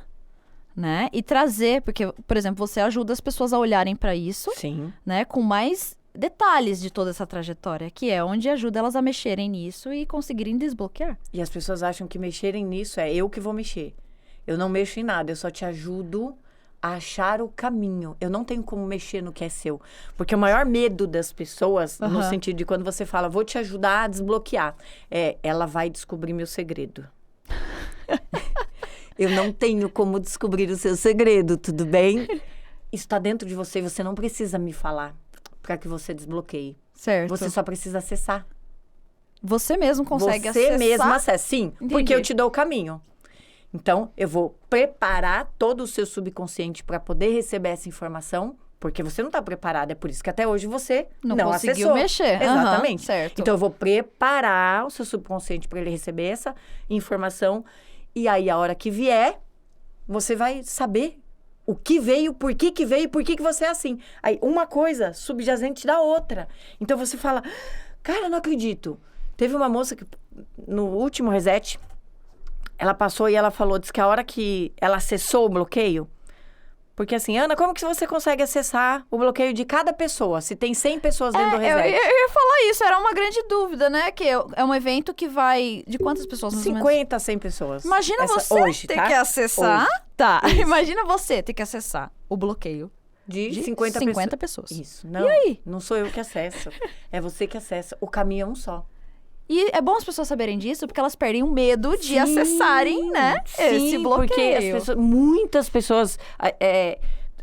né? E trazer, porque, por exemplo, você ajuda as pessoas a olharem para isso, Sim. né? Com mais detalhes de toda essa trajetória, que é onde ajuda elas a mexerem nisso e conseguirem desbloquear. E as pessoas acham que mexerem nisso é eu que vou mexer. Eu não mexo em nada, eu só te ajudo a achar o caminho. Eu não tenho como mexer no que é seu. Porque o maior medo das pessoas, no sentido de quando você fala, vou te ajudar a desbloquear, ela vai descobrir meu segredo. Eu não tenho como descobrir o seu segredo, tudo bem? Isso está dentro de você, você não precisa me falar para que você desbloqueie. Certo. Você só precisa acessar. Você mesmo consegue acessar? Você mesmo acessa, sim. Entendi. Porque eu te dou o caminho. Então, eu vou preparar todo o seu subconsciente para poder receber essa informação, porque você não está preparado. É por isso que até hoje você não conseguiu acessou. mexer. Exatamente. Certo. Então, eu vou preparar o seu subconsciente para ele receber essa informação. E aí, a hora que vier, você vai saber o que veio, por que veio, por que você é assim. Aí, uma coisa subjacente da outra. Então, você fala, cara, não acredito. Teve uma moça que, no último reset, ela passou e ela falou, disse que a hora que ela acessou o bloqueio, porque assim, Ana, como que você consegue acessar o bloqueio de cada pessoa, se tem 100 pessoas dentro do reset? Eu ia falar isso, era uma grande dúvida, né? Que é um evento que vai... De quantas pessoas, mais ou menos? 50 a 100 pessoas. Imagina você hoje, ter tá? que acessar... Hoje. Tá, imagina você ter que acessar o bloqueio De 50 pessoas. Isso. Não, E aí? não sou eu que acesso. É você que acessa. O caminho é um só. E é bom as pessoas saberem disso, porque elas perdem o medo de acessarem, né? Esse bloqueio. Porque muitas pessoas...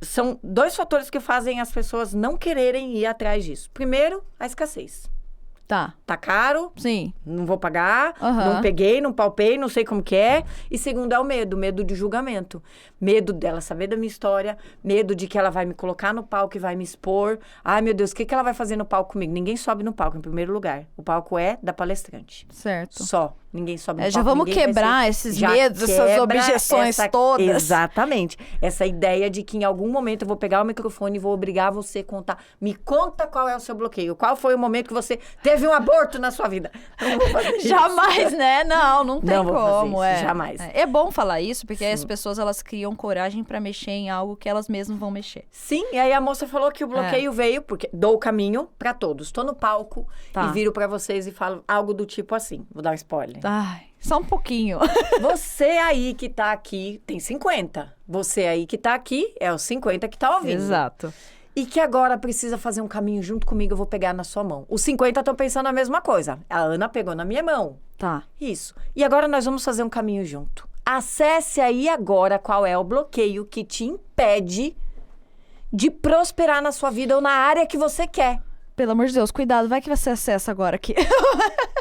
são 2 fatores que fazem as pessoas não quererem ir atrás disso. Primeiro, a escassez. Tá. Tá caro, Sim. não vou pagar, não peguei, não palpei, não sei como que é. E segundo é o medo de julgamento. Medo dela saber da minha história, medo de que ela vai me colocar no palco e vai me expor. Ai, meu Deus, o que ela vai fazer no palco comigo? Ninguém sobe no palco, em primeiro lugar. O palco é da palestrante. Certo. Só. Ninguém sobe no palco. Já vamos quebrar esses medos, essas objeções todas. Exatamente. Essa ideia de que em algum momento eu vou pegar o microfone e vou obrigar você a contar. Me conta qual é o seu bloqueio. Qual foi o momento que você teve teve um aborto na sua vida. Não vou fazer isso. Jamais, né? Não tem Não vou fazer como. isso, jamais. É bom falar isso, porque aí as pessoas, elas criam coragem pra mexer em algo que elas mesmas vão mexer. Sim, e aí a moça falou que o bloqueio veio, porque dou o caminho pra todos. Tô no palco e viro pra vocês e falo algo do tipo assim. Vou dar um spoiler. Ai, só um pouquinho. Você aí que tá aqui, tem 50. Você aí que tá aqui, é os 50 que tá ouvindo. Exato. E que agora precisa fazer um caminho junto comigo, eu vou pegar na sua mão. Os 50 estão pensando a mesma coisa. A Ana pegou na minha mão. Tá. Isso. E agora nós vamos fazer um caminho junto. Acesse aí agora qual é o bloqueio que te impede de prosperar na sua vida ou na área que você quer. Pelo amor de Deus, cuidado, vai que você acessa agora aqui.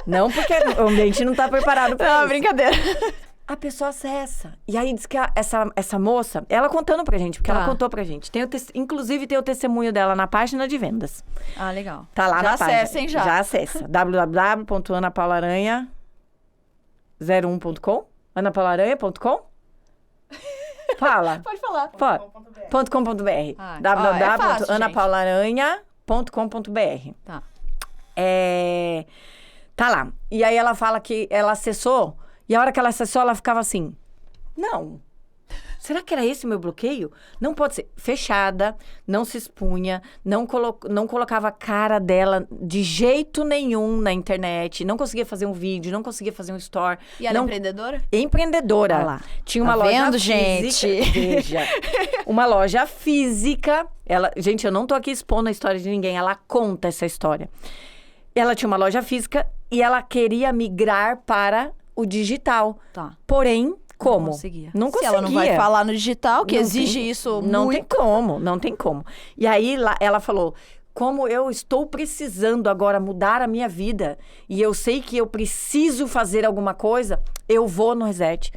Não, porque o ambiente não tá preparado pra Não, isso. brincadeira. A pessoa acessa. E aí diz que essa moça, ela contando pra gente, porque ela contou pra gente. Inclusive tem o testemunho dela na página de vendas. Ah, legal. Tá lá na página. Já acessem já. Já acessa. www.anapaularanha01.com anapaularanha.com Fala. Pode falar. .com.br www.anapaularanha.com.br Tá. Tá lá. E aí ela fala que ela acessou, e a hora que ela acessou, ela ficava assim, não. Será que era esse o meu bloqueio? Não pode ser. Fechada, não se expunha, não colocava a cara dela de jeito nenhum na internet, não conseguia fazer um vídeo, não conseguia fazer um story. E ela é empreendedora? Empreendedora. Ah lá. Tinha uma Tá loja vendo, física. gente? Veja. Uma loja física. Gente, eu não tô aqui expondo a história de ninguém, ela conta essa história. Ela tinha uma loja física e ela queria migrar para o digital. Tá. Porém, como? Não conseguia. Não conseguia. Se ela não vai falar no digital, que Não exige tem- isso Não muito. tem como, não tem como. E aí ela falou, como eu estou precisando agora mudar a minha vida e eu sei que eu preciso fazer alguma coisa, eu vou no Reset,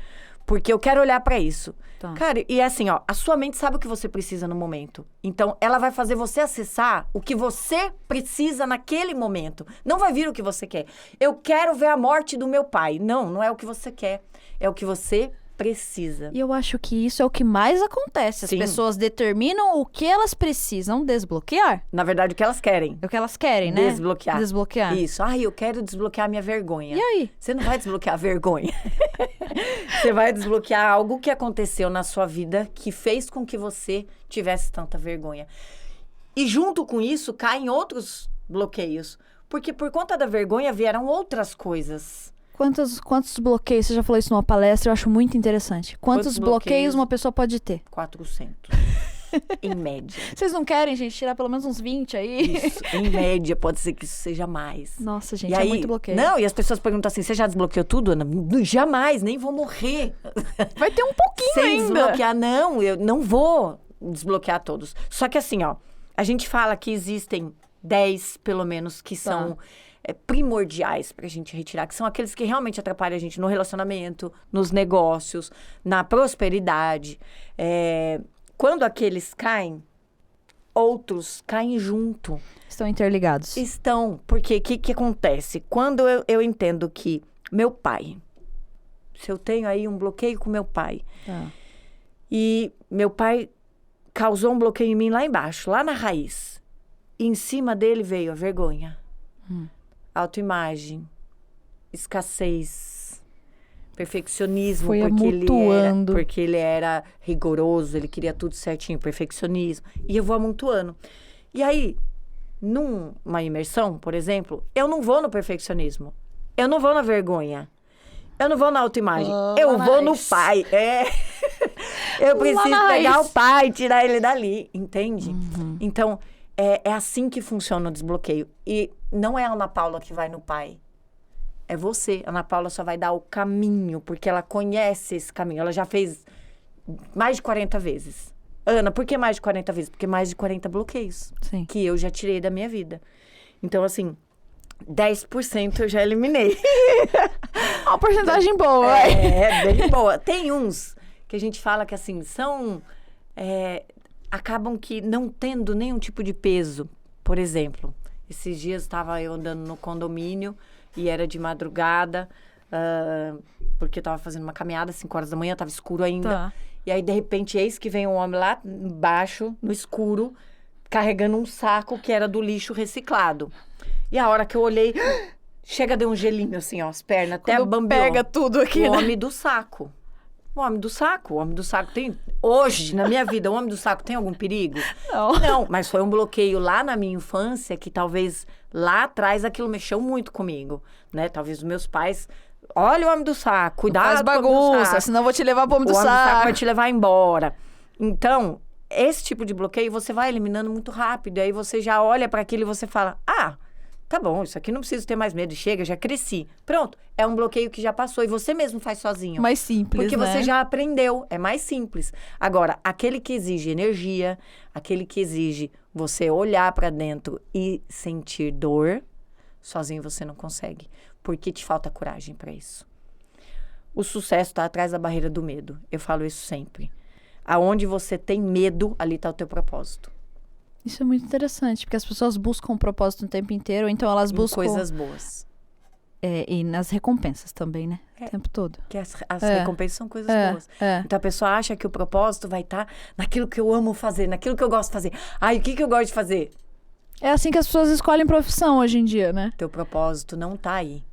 porque eu quero olhar para isso. Tá. Cara, e é assim, ó, a sua mente sabe o que você precisa no momento. Então, ela vai fazer você acessar o que você precisa naquele momento. Não vai vir o que você quer. Eu quero ver a morte do meu pai. Não é o que você quer. É o que você precisa. E eu acho que isso é o que mais acontece. As Sim. pessoas determinam o que elas precisam desbloquear. Na verdade, o que elas querem. É o que elas querem, né? Desbloquear. Desbloquear. Isso. Eu quero desbloquear a minha vergonha. E aí? Você não vai desbloquear a vergonha. Você vai desbloquear algo que aconteceu na sua vida que fez com que você tivesse tanta vergonha. E junto com isso, caem outros bloqueios. Porque por conta da vergonha vieram outras coisas. Quantos bloqueios? Você já falou isso numa palestra, eu acho muito interessante. Quantos bloqueios bloqueios uma pessoa pode ter? 400. Em média. Vocês não querem, gente, tirar pelo menos uns 20 aí? Isso. Em média, pode ser que isso seja mais. Nossa, gente, E é aí, muito bloqueio. Não, e as pessoas perguntam assim, você já desbloqueou tudo, Ana? Jamais, nem vou morrer. Vai ter um pouquinho Sem ainda. desbloquear, não, eu não vou desbloquear todos. Só que assim, ó, a gente fala que existem 10, pelo menos, que são primordiais pra gente retirar, que são aqueles que realmente atrapalham a gente no relacionamento, nos negócios, na prosperidade. Quando aqueles caem, outros caem junto. Estão interligados. Estão, porque o que acontece? Quando eu entendo que meu pai, se eu tenho aí um bloqueio com meu pai, Tá. e meu pai causou um bloqueio em mim lá embaixo, lá na raiz, e em cima dele veio a vergonha, autoimagem, escassez, perfeccionismo, Foi porque amontoando. ele era rigoroso, ele queria tudo certinho, perfeccionismo, e eu vou amontoando. E aí, numa imersão, por exemplo, eu não vou no perfeccionismo, eu não vou na vergonha, eu não vou na autoimagem, eu vou no pai. Eu preciso na pegar raiz. o pai e tirar ele dali, entende? Então, é assim que funciona o desbloqueio. E não é a Ana Paula que vai no pai. É você. A Ana Paula só vai dar o caminho, porque ela conhece esse caminho. Ela já fez mais de 40 vezes. Ana, por que mais de 40 vezes? Porque mais de 40 bloqueios Sim. que eu já tirei da minha vida. Então, assim, 10% eu já eliminei. Uma porcentagem boa. Bem boa. Tem uns que a gente fala que, assim, são... acabam que não tendo nenhum tipo de peso. Por exemplo, esses dias estava eu andando no condomínio e era de madrugada, porque eu estava fazendo uma caminhada, 5 horas da manhã, estava escuro ainda. Tá. E aí, de repente, eis que vem um homem lá embaixo, no escuro, carregando um saco que era do lixo reciclado. E a hora que eu olhei, chega, deu um gelinho assim, ó, as pernas até Quando bambeou. pega tudo aqui, O né? homem do saco. O homem do saco. O homem do saco tem... Hoje, na minha vida, o homem do saco tem algum perigo? Não. Não, mas foi um bloqueio lá na minha infância que talvez lá atrás aquilo mexeu muito comigo, né? Talvez os meus pais... Olha o homem do saco, cuidado Faz com o homem do bagunça, saco. senão eu vou te levar pro homem do O homem do saco saco. vai te levar embora. Então, esse tipo de bloqueio você vai eliminando muito rápido. E aí você já olha para aquilo e você fala, tá bom, isso aqui não preciso ter mais medo. Chega, já cresci. Pronto, é um bloqueio que já passou e você mesmo faz sozinho. Mais simples, Porque né? você já aprendeu, é mais simples. Agora, aquele que exige energia, aquele que exige você olhar para dentro e sentir dor, sozinho você não consegue. Porque te falta coragem para isso. O sucesso está atrás da barreira do medo. Eu falo isso sempre. Aonde você tem medo, ali está o teu propósito. Isso é muito interessante, porque as pessoas buscam um propósito o tempo inteiro, então elas Em buscam... coisas boas. E nas recompensas também, né? O tempo todo. Que as recompensas são coisas boas. É. Então a pessoa acha que o propósito vai estar naquilo que eu amo fazer, naquilo que eu gosto de fazer. Ai, o que eu gosto de fazer? É assim que as pessoas escolhem profissão hoje em dia, né? Teu propósito não tá aí.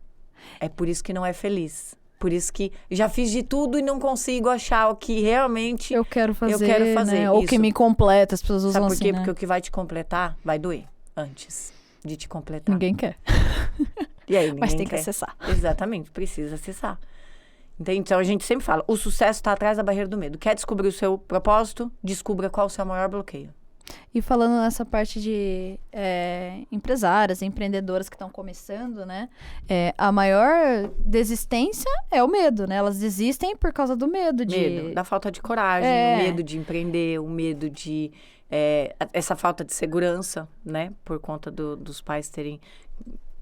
É por isso que não é feliz. Por isso que já fiz de tudo e não consigo achar o que realmente Eu quero fazer, né? Ou Ou que me completa, as pessoas usam Sabe por assim, quê? né? Porque o que vai te completar vai doer antes de te completar. Ninguém quer. E aí, ninguém Mas tem que quer. acessar. Exatamente, precisa acessar. Entende? Então a gente sempre fala, o sucesso está atrás da barreira do medo. Quer descobrir o seu propósito? Descubra qual o seu maior bloqueio. E falando nessa parte de empresárias, empreendedoras que estão começando, né? A maior desistência é o medo, né? Elas desistem por causa do medo. Medo, da falta de coragem, o medo de empreender, o medo de... essa falta de segurança, né? Por conta dos pais terem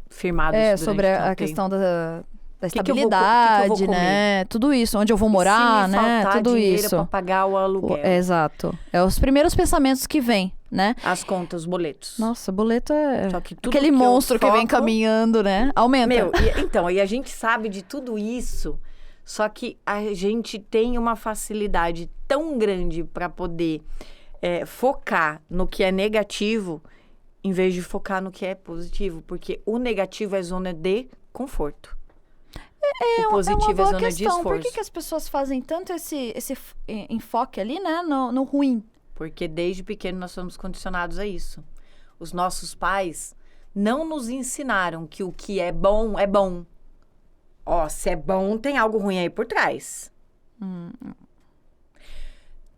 firmado isso durante sobre tanto a tempo. questão da que eu vou estabilidade, comer? né? Tudo isso, onde eu vou morar, Se me né? faltar Tudo dinheiro isso. pra pagar o aluguel. Exato. É os primeiros pensamentos que vêm, né? As contas, os boletos. Nossa, boleto é Só que tudo aquele que eu monstro que vem foco- caminhando, né? Aumenta. E a gente sabe de tudo isso, só que a gente tem uma facilidade tão grande para poder focar no que é negativo, em vez de focar no que é positivo, porque o negativo é zona de conforto. O positivo uma é boa zona de questão. esforço. Por que as pessoas fazem tanto esse enfoque ali, né? No ruim? Porque desde pequeno nós somos condicionados a isso. Os nossos pais não nos ensinaram que o que é bom é bom. Ó, se é bom, tem algo ruim aí por trás.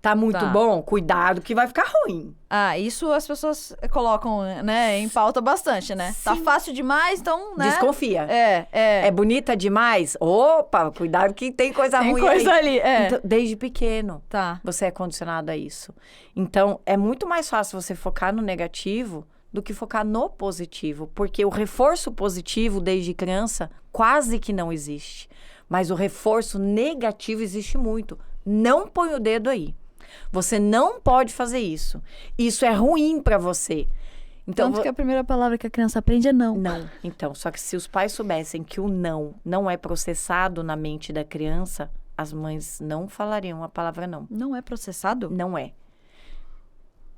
Tá muito bom? Cuidado que vai ficar ruim. Isso as pessoas colocam, né, em pauta bastante, né? Tá Sim. fácil demais, então, né? Desconfia. É. É bonita demais? Opa, cuidado que tem coisa Tem ruim coisa aí. ali, Então, desde pequeno. Tá. Você é condicionado a isso. Então, é muito mais fácil você focar no negativo do que focar no positivo. Porque o reforço positivo, desde criança, quase que não existe. Mas o reforço negativo existe muito. Não põe o dedo aí. Você não pode fazer isso. Isso é ruim para você. Então, Tanto que a primeira palavra que a criança aprende é não. não. Então, só que se os pais soubessem que o não é processado na mente da criança, as mães não falariam a palavra não. Não é processado? Não é.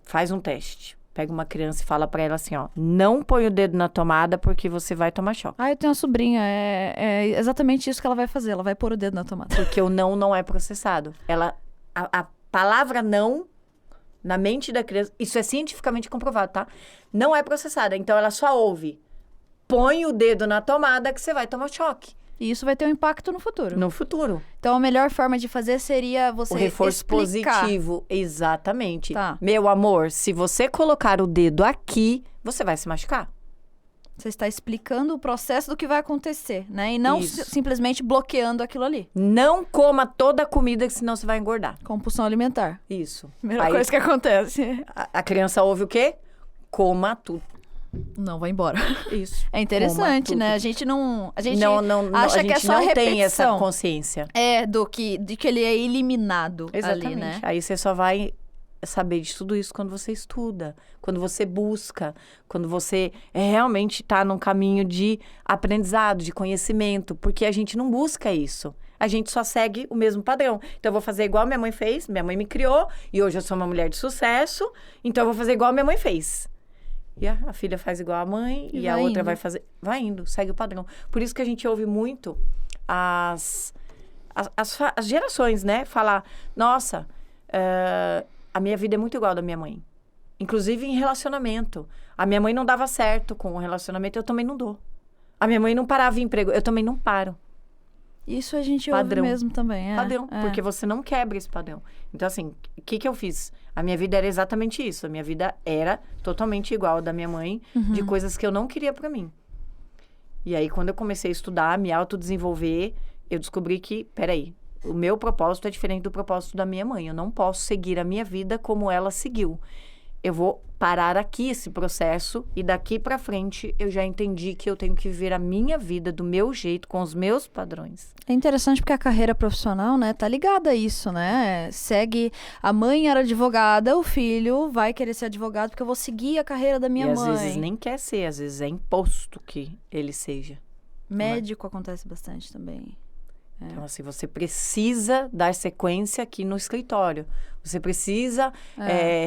Faz um teste. Pega uma criança e fala pra ela assim, ó, não põe o dedo na tomada porque você vai tomar choque. Eu tenho uma sobrinha, é exatamente isso que ela vai fazer, ela vai pôr o dedo na tomada. Porque o não é processado. A palavra não, na mente da criança, isso é cientificamente comprovado, tá? Não é processada. Então, ela só ouve, põe o dedo na tomada que você vai tomar choque. E isso vai ter um impacto no futuro. No futuro. Então, a melhor forma de fazer seria você O reforço explicar. positivo, exatamente. Tá. Meu amor, se você colocar o dedo aqui, você vai se machucar. Você está explicando o processo do que vai acontecer, né? E não Isso. simplesmente bloqueando aquilo ali. Não coma toda a comida, que senão você vai engordar. Compulsão alimentar. Isso. Primeira Aí, coisa que acontece. a criança ouve o quê? Coma tudo. Não, vai embora. Isso. É interessante, Coma né? tudo. A gente não a acha que gente é só não tem essa repetição. consciência. De que ele é eliminado Exatamente. ali, né? Aí você só vai saber de tudo isso quando você estuda, quando você busca, quando você realmente está num caminho de aprendizado, de conhecimento, porque a gente não busca isso. A gente só segue o mesmo padrão. Então, eu vou fazer igual minha mãe fez, minha mãe me criou, e hoje eu sou uma mulher de sucesso, então eu vou fazer igual minha mãe fez. E a filha faz igual a mãe e a vai outra indo. vai fazer... Vai indo, segue o padrão. Por isso que a gente ouve muito as gerações, né? Falar, nossa, a minha vida é muito igual à da minha mãe. Inclusive em relacionamento. A minha mãe não dava certo com o relacionamento, eu também não dou. A minha mãe não parava em emprego, eu também não paro. Isso a gente Padrão. ouve mesmo também, Padrão, é. porque você não quebra esse padrão. Então, assim, o que eu fiz? A minha vida era exatamente isso. A minha vida era totalmente igual à da minha mãe, de coisas que eu não queria pra mim. E aí, quando eu comecei a estudar, me autodesenvolver, eu descobri que, peraí, o meu propósito é diferente do propósito da minha mãe. Eu não posso seguir a minha vida como ela seguiu. Eu vou parar aqui esse processo e daqui pra frente eu já entendi que eu tenho que viver a minha vida do meu jeito, com os meus padrões. É interessante porque a carreira profissional, né, tá ligada a isso, né? Segue, a mãe era advogada, o filho vai querer ser advogado porque eu vou seguir a carreira da minha e mãe. às vezes nem quer ser, às vezes é imposto que ele seja. Médico acontece bastante também. Então, assim, você precisa dar sequência aqui no escritório. Você precisa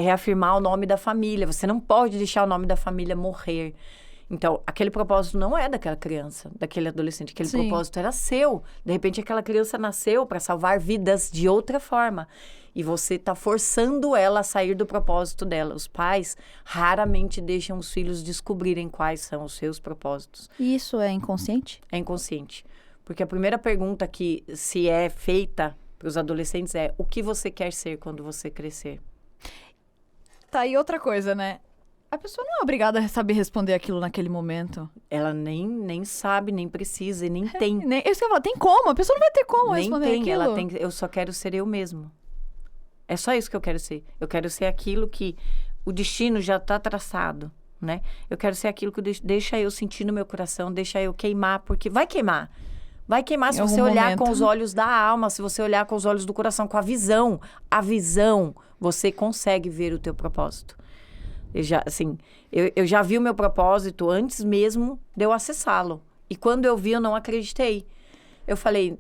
reafirmar o nome da família. Você não pode deixar o nome da família morrer. Então, aquele propósito não é daquela criança, daquele adolescente. Aquele Sim. propósito era seu. De repente, aquela criança nasceu para salvar vidas de outra forma. E você está forçando ela a sair do propósito dela. Os pais raramente deixam os filhos descobrirem quais são os seus propósitos. E isso é inconsciente? É inconsciente. Porque a primeira pergunta que se é feita para os adolescentes é: o que você quer ser quando você crescer? Tá, e outra coisa, né? A pessoa não é obrigada a saber responder aquilo naquele momento. Ela nem sabe, nem precisa e nem tem. Isso que eu falo, tem como? A pessoa não vai ter como Nem responder tem, aquilo. ela tem. Eu só quero ser eu mesmo. É só isso que eu quero ser. Eu quero ser aquilo que o destino já está traçado, né? Eu quero ser aquilo que deixa eu sentir no meu coração, deixa eu queimar, porque vai queimar. Vai queimar se Em você algum olhar momento. com os olhos da alma, se você olhar com os olhos do coração, com a visão. A visão, você consegue ver o teu propósito. Eu já vi o meu propósito antes mesmo de eu acessá-lo. E quando eu vi, eu não acreditei. Eu falei,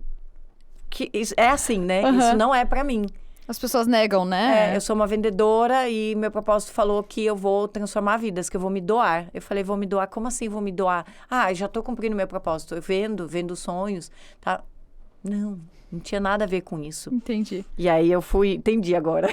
que isso é assim, né? Isso não é pra mim. As pessoas negam, né? Eu sou uma vendedora e meu propósito falou que eu vou transformar vidas, que eu vou me doar. Eu falei, vou me doar? Como assim vou me doar? Ah, já tô cumprindo meu propósito. Eu vendo sonhos, tá? Não tinha nada a ver com isso. Entendi. E aí eu fui... Entendi agora.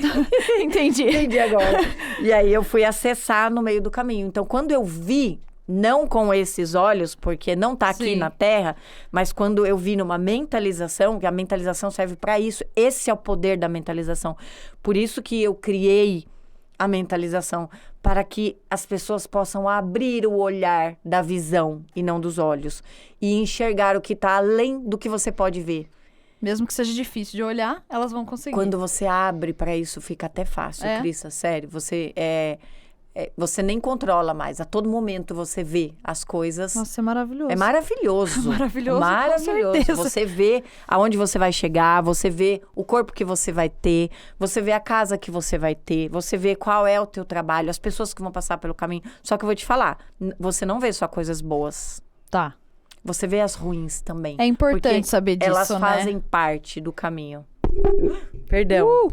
Entendi. Entendi agora. E aí eu fui acessar no meio do caminho. Então, quando eu vi, não com esses olhos, porque não tá aqui Sim. na Terra, mas quando eu vi numa mentalização, que a mentalização serve para isso, esse é o poder da mentalização. Por isso que eu criei a mentalização, para que as pessoas possam abrir o olhar da visão e não dos olhos, e enxergar o que está além do que você pode ver. Mesmo que seja difícil de olhar, elas vão conseguir. Quando você abre para isso, fica até fácil, Crissa, sério. Você nem controla mais. A todo momento você vê as coisas. Nossa, é maravilhoso. É maravilhoso. Maravilhoso, Maravilhoso. com certeza. Você vê aonde você vai chegar, você vê o corpo que você vai ter, você vê a casa que você vai ter, você vê qual é o teu trabalho, as pessoas que vão passar pelo caminho. Só que eu vou te falar, você não vê só coisas boas. Tá. Você vê as ruins também. É importante porque saber disso, elas né? fazem parte do caminho. Perdão.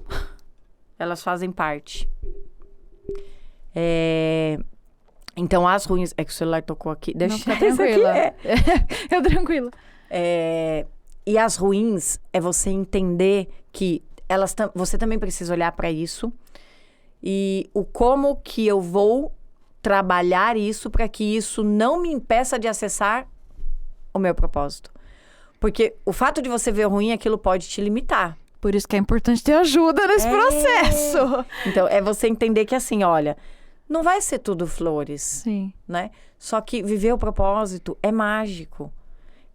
Elas fazem parte. Então, as ruins... É que o celular tocou aqui. Deixa Não, fica isso aqui, tranquila. Eu tranquila. E as ruins é você entender que você também precisa olhar para isso. E o como que eu vou trabalhar isso para que isso não me impeça de acessar o meu propósito. Porque o fato de você ver o ruim, aquilo pode te limitar. Por isso que é importante ter ajuda nesse processo. Então, é você entender que assim, olha, não vai ser tudo flores, Sim. né? Só que viver o propósito é mágico.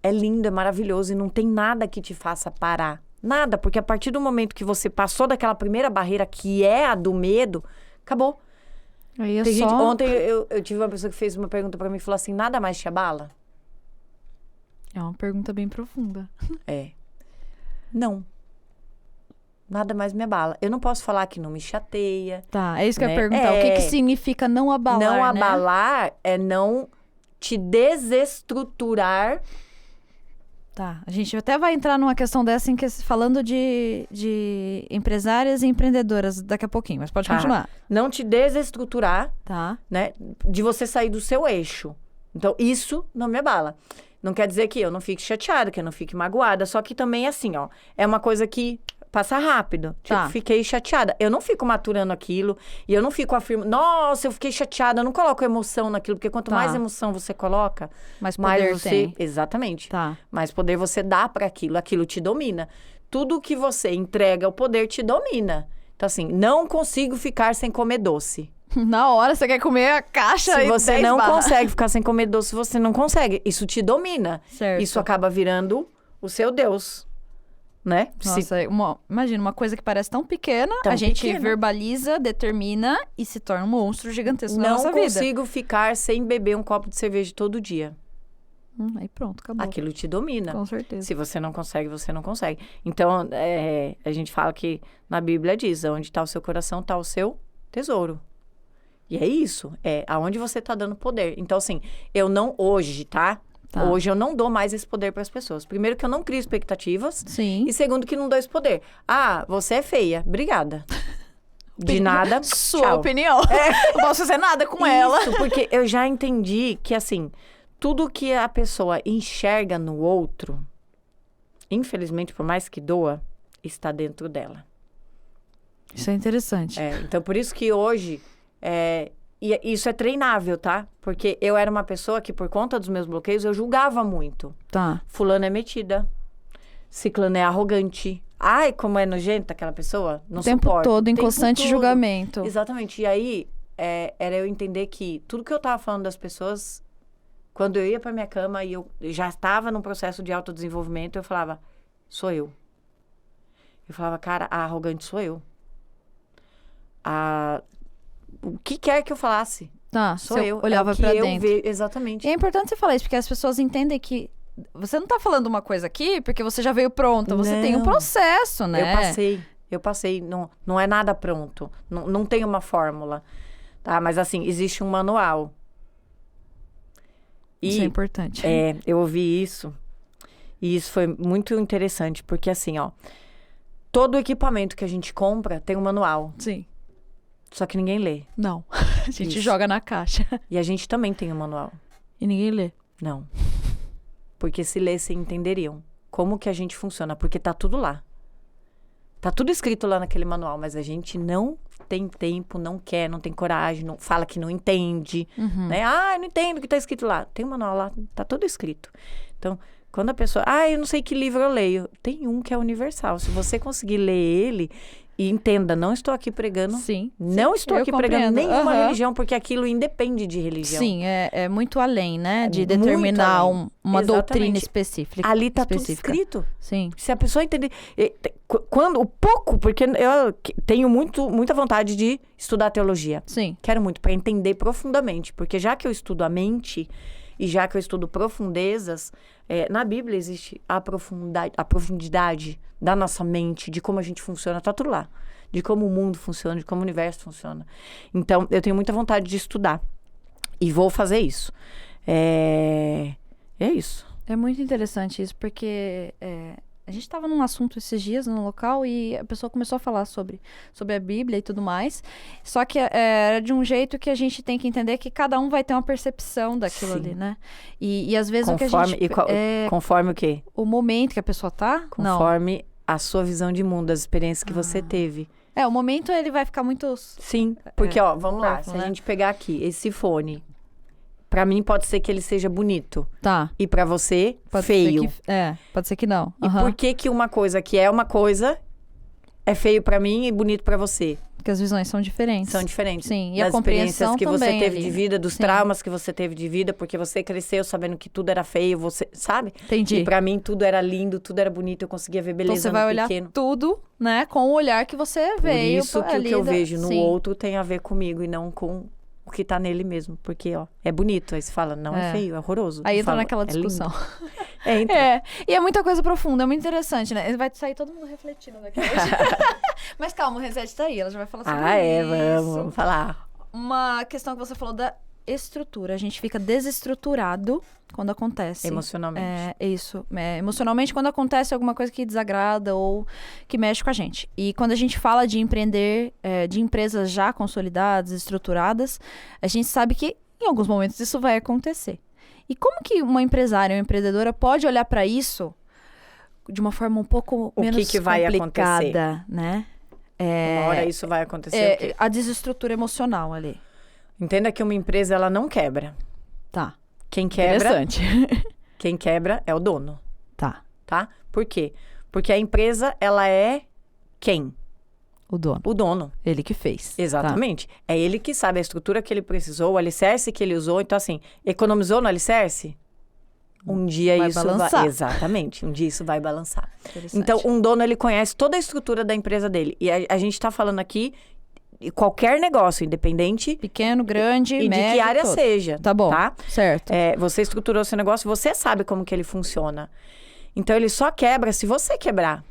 É lindo, é maravilhoso e não tem nada que te faça parar. Nada, porque a partir do momento que você passou daquela primeira barreira, que é a do medo, acabou. Aí é Tem só... gente, ontem eu tive uma pessoa que fez uma pergunta pra mim e falou assim, nada mais te abala? É uma pergunta bem profunda. Não. Nada mais me abala. Eu não posso falar que não me chateia. Tá, é isso que eu ia Né? perguntar. O que significa não abalar, Não né? abalar é não te desestruturar Tá, a gente até vai entrar numa questão dessa, falando de empresárias e empreendedoras daqui a pouquinho, mas pode continuar. Não te desestruturar, Tá. né? De você sair do seu eixo. Então, isso não me abala. Não quer dizer que eu não fique chateada, que eu não fique magoada, só que também, assim, ó, é uma coisa que passa rápido. Tipo, Tá. fiquei chateada. Eu não fico maturando aquilo e eu não fico afirmando, nossa, eu fiquei chateada. Eu não coloco emoção naquilo, porque quanto Tá. mais emoção você coloca, Mais mais poder você... tem. Exatamente. Tá. Mais poder você dá para aquilo te domina. Tudo que você entrega, o poder te domina. Então, assim, não consigo ficar sem comer doce. Na hora você quer comer a caixa Se e você 10 não barras. consegue ficar sem comer doce, você não consegue. Isso te domina. Certo. Isso acaba virando o seu Deus, né? Nossa, imagina, uma coisa que parece tão pequena, Tão a gente pequena. verbaliza, determina e se torna um monstro gigantesco na Não nossa vida. consigo ficar sem beber um copo de cerveja todo dia. Aí pronto, acabou. Aquilo te domina. Com certeza. Se você não consegue, você não consegue. Então, a gente fala que na Bíblia diz, onde está o seu coração, está o seu tesouro. E é isso, aonde você está dando poder. Então, assim, eu não, hoje, tá? Hoje eu não dou mais esse poder para as pessoas. Primeiro que eu não crio expectativas. Sim. E segundo que não dou esse poder. Ah, você é feia. Obrigada. De nada. Sua tchau. opinião. Não posso fazer nada com ela. Isso, porque eu já entendi que, assim, tudo que a pessoa enxerga no outro, infelizmente, por mais que doa, está dentro dela. Isso é interessante. Então, por isso que hoje, e isso é treinável, tá? Porque eu era uma pessoa que, por conta dos meus bloqueios, eu julgava muito. Tá. Fulano é metida, ciclano é arrogante. Ai, como é nojenta aquela pessoa, não O tempo suporto. todo, em O tempo constante todo. julgamento. Exatamente. E aí, era eu entender que tudo que eu tava falando das pessoas, quando eu ia pra minha cama e eu já estava num processo de autodesenvolvimento, eu falava, sou eu. Eu falava, cara, a arrogante sou eu. O que quer que eu falasse, Tá, sou você eu. olhava é o que pra eu dentro. Exatamente. E é importante você falar isso, porque as pessoas entendem que você não tá falando uma coisa aqui porque você já veio pronta. Você tem um Não. processo, né? Eu passei. Não é nada pronto. Não tem uma fórmula. Tá? Mas assim, existe um manual. Isso é importante. Eu ouvi isso. E isso foi muito interessante. Porque assim, ó. Todo equipamento que a gente compra tem um manual. Sim. Só que ninguém lê. Não. A gente Isso. joga na caixa. E a gente também tem um manual. E ninguém lê. Não. Porque se lessem, entenderiam como que a gente funciona. Porque tá tudo lá. Tá tudo escrito lá naquele manual. Mas a gente não tem tempo, não quer, não tem coragem, não, fala que não entende. Né? Ah, eu não entendo o que tá escrito lá. Tem um manual lá, tá tudo escrito. Então, quando a pessoa... Ah, eu não sei que livro eu leio. Tem um que é universal. Se você conseguir ler ele... E entenda, não estou aqui pregando. Sim. Não estou eu aqui pregando compreendo. nenhuma Aham. religião, porque aquilo independe de religião. Sim, é muito além, né? De muito determinar além. uma doutrina Exatamente. específica. Ali tá tudo específica. escrito. Sim. Se a pessoa entender... Quando, o pouco, porque eu tenho muita vontade de estudar teologia. Sim. Quero muito, para entender profundamente. Porque já que eu estudo a mente e já que eu estudo profundezas, na Bíblia existe a profundidade da nossa mente, de como a gente funciona, tá tudo lá. De como o mundo funciona, de como o universo funciona. Então, eu tenho muita vontade de estudar. E vou fazer isso. É isso. É muito interessante isso, porque a gente estava num assunto esses dias no local e a pessoa começou a falar sobre a Bíblia e tudo mais. Só que era de um jeito que a gente tem que entender que cada um vai ter uma percepção daquilo Sim. ali, né? E às vezes Conforme, o que a gente... conforme o quê? O momento que a pessoa tá? Não. Conforme a sua visão de mundo, as experiências que você teve. O momento ele vai ficar muito... Sim, porque, ó, vamos lá. perto, Se né? a gente pegar aqui, esse fone, pra mim pode ser que ele seja bonito. Tá. E pra você, Pode feio. Ser que, pode ser que não. E por que que uma coisa que é uma coisa é feio pra mim e bonito pra você? Porque as visões são diferentes. São diferentes. Sim, e a das compreensão experiências que você também teve ali. de vida, dos Sim. traumas que você teve de vida, porque você cresceu sabendo que tudo era feio, você, sabe? Entendi. E pra mim tudo era lindo, tudo era bonito, eu conseguia ver beleza Então você vai no olhar pequeno. tudo, né, com o olhar que você Por veio. isso que o ali que eu vejo no Sim. outro tem a ver comigo e não com o que tá nele mesmo. Porque, ó, é bonito. Aí você fala, não é feio, é horroroso. Aí Eu entra falo, naquela é lindo. discussão. Entra. E é muita coisa profunda, é muito interessante, né? Vai sair todo mundo refletindo daqui hoje. Mas calma, o Reset tá aí, ela já vai falar sobre isso. Vamos falar. Uma questão que você falou estrutura. A gente fica desestruturado quando acontece. Emocionalmente. É isso. Emocionalmente, quando acontece alguma coisa que desagrada ou que mexe com a gente. E quando a gente fala de empreender, de empresas já consolidadas, estruturadas, a gente sabe que em alguns momentos isso vai acontecer. E como que uma empresária, uma empreendedora pode olhar para isso de uma forma um pouco menos que vai complicada, né? Uma hora isso vai acontecer. O quê? A desestrutura emocional ali. Entenda que uma empresa, ela não quebra. Tá. Quem quebra, Interessante. quem quebra é o dono, Tá. tá? Por quê? Porque a empresa, ela é quem? O dono. O dono. Ele que fez. Exatamente. É ele que sabe a estrutura que ele precisou, o alicerce que ele usou. Então, assim, economizou no alicerce? Um dia Vai isso balançar. vai... Exatamente. Um dia isso vai balançar. Interessante. Então, um dono, ele conhece toda a estrutura da empresa dele. E a gente tá falando aqui de qualquer negócio, independente Pequeno, grande, e médio, de que área todo. seja. Tá bom. Tá? Certo. Você estruturou seu negócio, você sabe como que ele funciona. Então, ele só quebra se você quebrar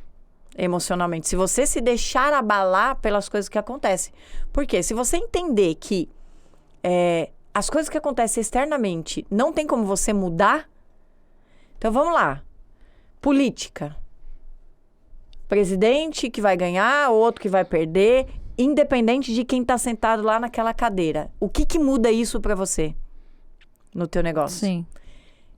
emocionalmente. Se você se deixar abalar pelas coisas que acontecem. Por quê? Se você entender que as coisas que acontecem externamente não tem como você mudar. Então, vamos lá. Política. Presidente que vai ganhar, outro que vai perder, independente de quem está sentado lá naquela cadeira. O que muda isso para você no teu negócio? Sim.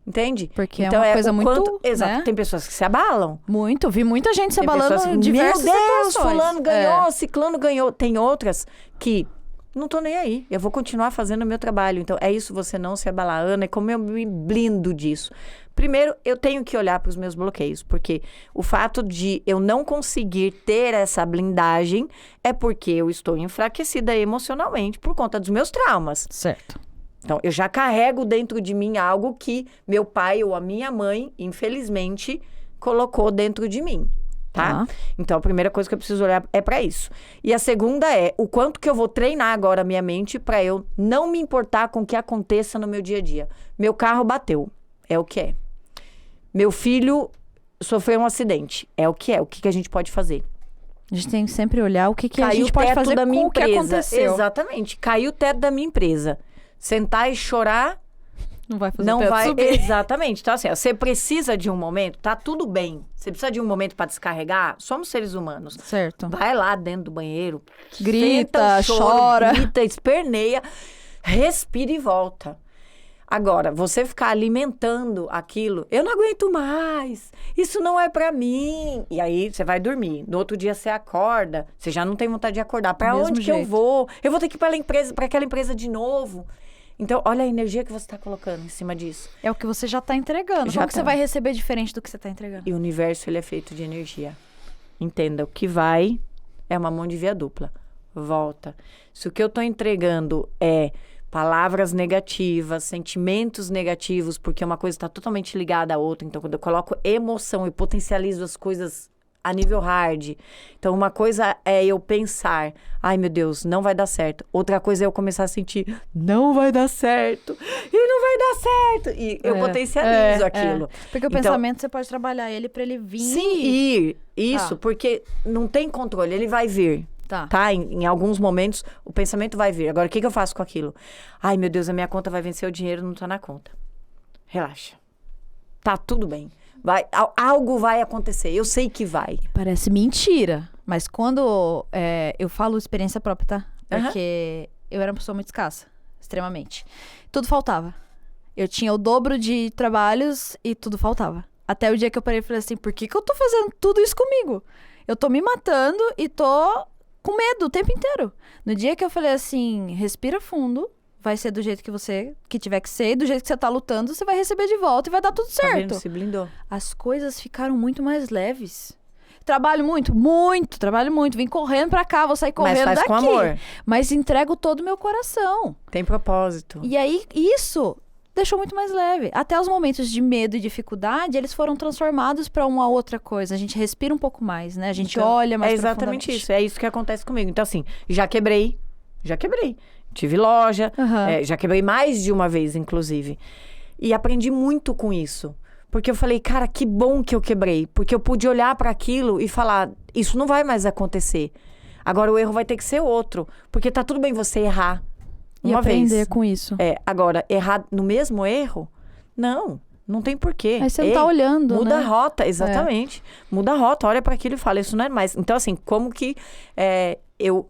Entende? Porque então, é uma coisa muito... Exato. né? Tem pessoas que se abalam. Muito. Vi muita gente se Tem abalando pessoas em que, diversas meu Deus, situações. fulano ganhou, ciclano ganhou. Tem outras que não tô nem aí. Eu vou continuar fazendo o meu trabalho. Então, é isso, você não se abalar. Ana, é como eu me blindo disso. Primeiro, eu tenho que olhar para os meus bloqueios, porque o fato de eu não conseguir ter essa blindagem é porque eu estou enfraquecida emocionalmente por conta dos meus traumas. Certo. Então, eu já carrego dentro de mim algo que meu pai ou a minha mãe, infelizmente, colocou dentro de mim, tá? Então, a primeira coisa que eu preciso olhar é para isso. E a segunda é o quanto que eu vou treinar agora a minha mente para eu não me importar com o que aconteça no meu dia a dia. Meu carro bateu, é o que é. Meu filho sofreu um acidente, é o que é. O que a gente pode fazer? A gente tem que sempre olhar o que a Caiu gente o pode teto fazer da minha com o que empresa. aconteceu. Exatamente. Caiu o teto da minha empresa. Sentar e chorar Não vai fazer não o teto vai. subir. Exatamente. Então, assim, você precisa de um momento, tá tudo bem. Você precisa de um momento para descarregar. Somos seres humanos. Certo. Vai lá dentro do banheiro, Grita, senta o choro, chora. grita, esperneia, respira e volta. Agora, você ficar alimentando aquilo, eu não aguento mais, isso não é pra mim. E aí, você vai dormir. No outro dia, você acorda, você já não tem vontade de acordar. Pra Mesmo onde que eu jeito. vou? Eu vou ter que ir pra aquela empresa de novo. Então, olha a energia que você tá colocando em cima disso. É o que você já tá entregando. Já Como que tá. você vai receber diferente do que você tá entregando? E o universo, ele é feito de energia. Entenda, o que vai é uma mão de via dupla. Volta. Se o que eu tô entregando é palavras negativas, sentimentos negativos, porque uma coisa está totalmente ligada à outra. Então, quando eu coloco emoção e potencializo as coisas a nível hard. Então, uma coisa é eu pensar, ai meu Deus, não vai dar certo. Outra coisa é eu começar a sentir, não vai dar certo. E não vai dar certo. E eu potencializo aquilo. Porque o Então, pensamento, você pode trabalhar ele pra ele vir. sim, ir. Isso, porque não tem controle, ele vai vir. Tá? Em alguns momentos, o pensamento vai vir. Agora, o que eu faço com aquilo? Ai, meu Deus, a minha conta vai vencer, o dinheiro não tá na conta. Relaxa. Tá tudo bem. Algo vai acontecer. Eu sei que vai. Parece mentira. Mas quando eu falo experiência própria, tá? Porque eu era uma pessoa muito escassa. Extremamente. Tudo faltava. Eu tinha o dobro de trabalhos e tudo faltava. Até o dia que eu parei e falei assim, por que eu tô fazendo tudo isso comigo? Eu tô me matando e tô com medo o tempo inteiro. No dia que eu falei assim, respira fundo, vai ser do jeito que tiver que ser, do jeito que você tá lutando, você vai receber de volta e vai dar tudo certo. Tá vendo? Se blindou. As coisas ficaram muito mais leves. Trabalho muito, trabalho muito. Vim correndo pra cá, vou sair correndo Mas faz daqui. com amor. Mas entrego todo o meu coração. Tem propósito. E aí, isso deixou muito mais leve. Até os momentos de medo e dificuldade, eles foram transformados pra uma outra coisa. A gente respira um pouco mais, né? A gente olha mais profundamente. É exatamente isso. É isso que acontece comigo. Então, assim, já quebrei. Tive loja. Já quebrei mais de uma vez, inclusive. E aprendi muito com isso. Porque eu falei, cara, que bom que eu quebrei. Porque eu pude olhar para aquilo e falar, isso não vai mais acontecer. Agora o erro vai ter que ser outro. Porque tá tudo bem você errar. E aprender com isso. Agora, errar no mesmo erro, não tem porquê. Aí você não tá olhando, muda né? a rota, exatamente. Muda a rota, olha para aquilo e fala, isso não é mais. Então, assim, como que eu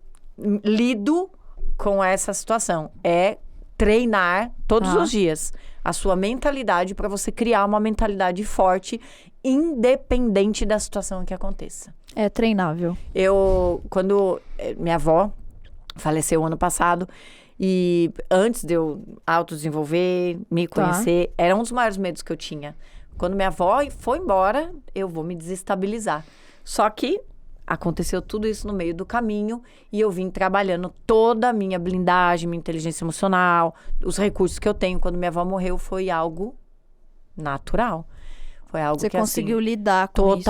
lido com essa situação? É treinar todos os dias a sua mentalidade para você criar uma mentalidade forte, independente da situação que aconteça. É treinável. Quando minha avó faleceu ano passado, e antes de eu autodesenvolver, me conhecer, era um dos maiores medos que eu tinha. Quando minha avó foi embora, eu vou me desestabilizar. Só que aconteceu tudo isso no meio do caminho e eu vim trabalhando toda a minha blindagem, minha inteligência emocional, os recursos que eu tenho. Quando minha avó morreu, foi algo natural. Foi algo Você que, conseguiu assim, lidar com isso?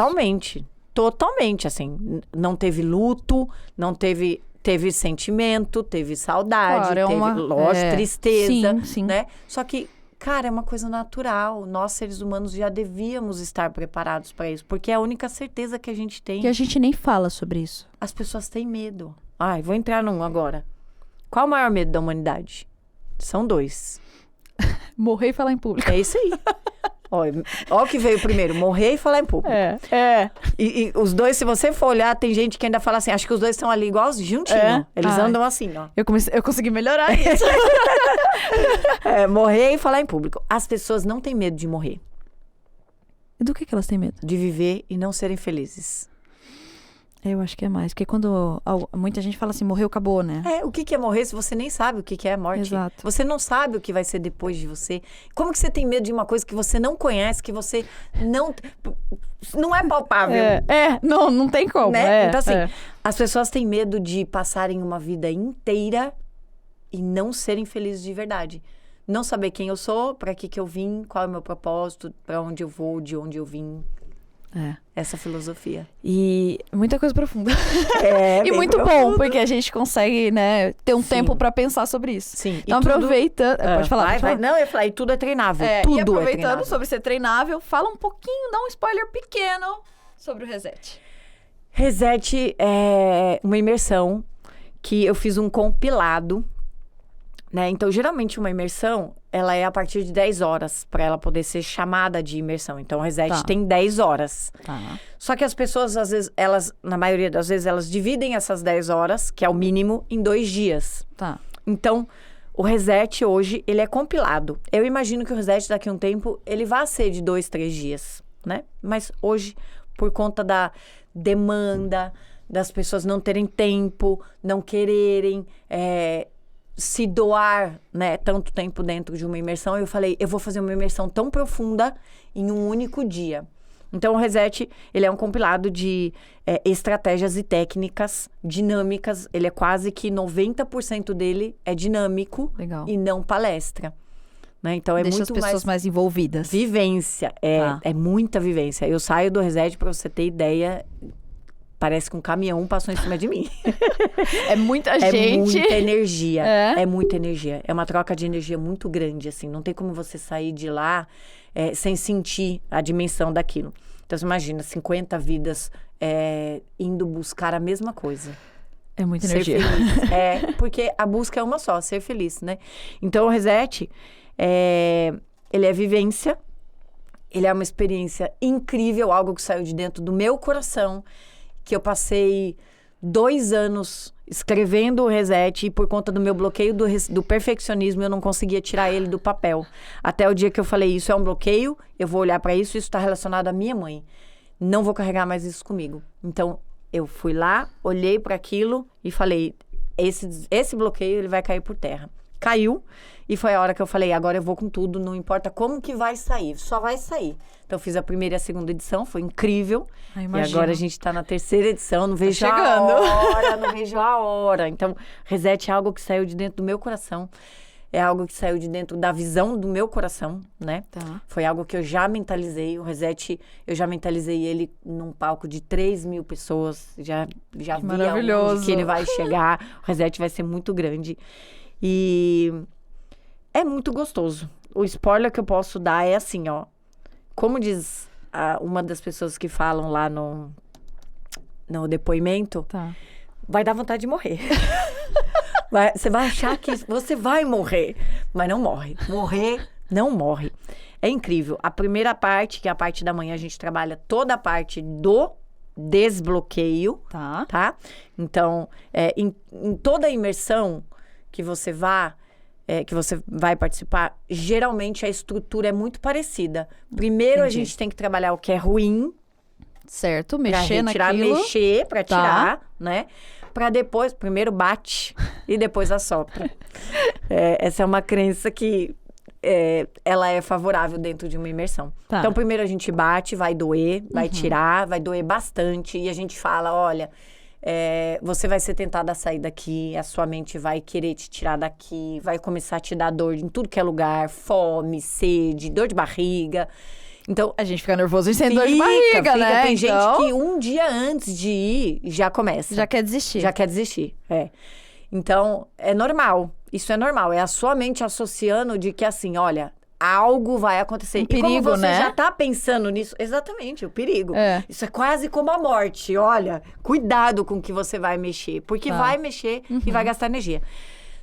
Totalmente, assim. Não teve luto, não teve sentimento, teve saudade, teve tristeza, sim. né? Só que, cara, é uma coisa natural. Nós, seres humanos, já devíamos estar preparados para isso, porque é a única certeza que a gente tem. Que a gente nem fala sobre isso. As pessoas têm medo. Vou entrar num agora. Qual o maior medo da humanidade? São 2. Morrer e falar em público. É isso aí. Ó o que veio primeiro, morrer e falar em público. E os dois, se você for olhar, tem gente que ainda fala assim, acho que os dois estão ali igual juntinho. Eles andam assim, ó. Eu consegui melhorar isso. Morrer e falar em público. As pessoas não têm medo de morrer. E do que elas têm medo? De viver e não serem felizes. Eu acho que é mais. Porque quando muita gente fala assim, morreu, acabou, né? O que é morrer se você nem sabe o que é a morte? Exato. Você não sabe o que vai ser depois de você. Como que você tem medo de uma coisa que você não conhece, que você não é palpável? Não tem como. Né? Então, assim, as pessoas têm medo de passarem uma vida inteira e não serem felizes de verdade. Não saber quem eu sou, para que eu vim, qual é o meu propósito, para onde eu vou, de onde eu vim. Essa filosofia. E muita coisa profunda. E muito profundo. bom, porque a gente consegue, né, ter um tempo pra pensar sobre isso. Sim. Então, aproveitando... Pode falar. Vai. Não, eu ia falar, e tudo é treinável. Tudo e aproveitando é treinável. sobre ser treinável, fala um pouquinho, dá um spoiler pequeno sobre o Reset. Reset é uma imersão que eu fiz um compilado, né? Então, geralmente, uma imersão, ela é a partir de 10 horas, para ela poder ser chamada de imersão. Então, o Reset tem 10 horas. Só que as pessoas, às vezes, na maioria das vezes, elas dividem essas 10 horas, que é o mínimo, em 2 dias. Então, o Reset hoje, ele é compilado. Eu imagino que o Reset, daqui a um tempo, ele vai ser de 2, 3 dias, né? Mas hoje, por conta da demanda, das pessoas não terem tempo, não quererem... se doar, né, tanto tempo dentro de uma imersão, eu falei, eu vou fazer uma imersão tão profunda em um único dia. Então, o Reset, ele é um compilado de estratégias e técnicas dinâmicas. Ele é quase que 90% dele é dinâmico. Legal. E não palestra. Né? Então, Deixa muito as pessoas mais envolvidas. Vivência. É muita vivência. Eu saio do Reset, para você ter ideia... Parece que um caminhão passou em cima de mim. É muita gente. É muita energia. É muita energia. É uma troca de energia muito grande, assim. Não tem como você sair de lá sem sentir a dimensão daquilo. Então, você imagina, 50 vidas indo buscar a mesma coisa. É muita ser energia. Feliz. Porque a busca é uma só, ser feliz, né? Então, o Reset, ele é vivência. Ele é uma experiência incrível, algo que saiu de dentro do meu coração, que eu passei 2 anos escrevendo o Reset e por conta do meu bloqueio do perfeccionismo, eu não conseguia tirar ele do papel. Até o dia que eu falei, isso é um bloqueio, eu vou olhar para isso está relacionado à minha mãe. Não vou carregar mais isso comigo. Então, eu fui lá, olhei para aquilo e falei, esse bloqueio ele vai cair por terra. Caiu e foi a hora que eu falei, agora eu vou com tudo, não importa como que vai sair, só vai sair. Então, eu fiz a primeira e a segunda edição, foi incrível. E agora a gente está na 3ª edição, não vejo a hora, não vejo a hora. Então, Reset é algo que saiu de dentro do meu coração, é algo que saiu de dentro da visão do meu coração, né? Foi algo que eu já mentalizei, o Reset, eu já mentalizei ele num palco de 3.000 pessoas, já vi aonde que ele vai chegar, o Reset vai ser muito grande. E é muito gostoso. O spoiler que eu posso dar é assim, ó. Como diz uma das pessoas que falam lá no depoimento, vai dar vontade de morrer. Você vai achar que você vai morrer, mas não morre. Morrer, não morre. É incrível. A primeira parte, que é a parte da manhã, a gente trabalha toda a parte do desbloqueio, tá? Então, em toda a imersão que você vai participar, geralmente a estrutura é muito parecida. Primeiro, a gente tem que trabalhar o que é ruim. Certo, mexer pra naquilo. Mexer pra tirar, né? Pra depois, primeiro bate e depois assopra. Essa é uma crença que ela é favorável dentro de uma imersão. Tá. Então, primeiro a gente bate, vai doer, vai tirar, vai doer bastante. E a gente fala, olha, você vai ser tentada a sair daqui, a sua mente vai querer te tirar daqui, vai começar a te dar dor em tudo que é lugar, fome, sede, dor de barriga. Então, a gente fica nervoso e sem dor de barriga, né? Tem então... gente que um dia antes de ir já começa. Já quer desistir. Já quer desistir, Então, é normal. Isso é normal. É a sua mente associando de que, assim, olha, algo vai acontecer. Um perigo, e como você né? já tá pensando nisso... Exatamente, o perigo. Isso é quase como a morte. Olha, cuidado com o que você vai mexer. Porque vai mexer e vai gastar energia.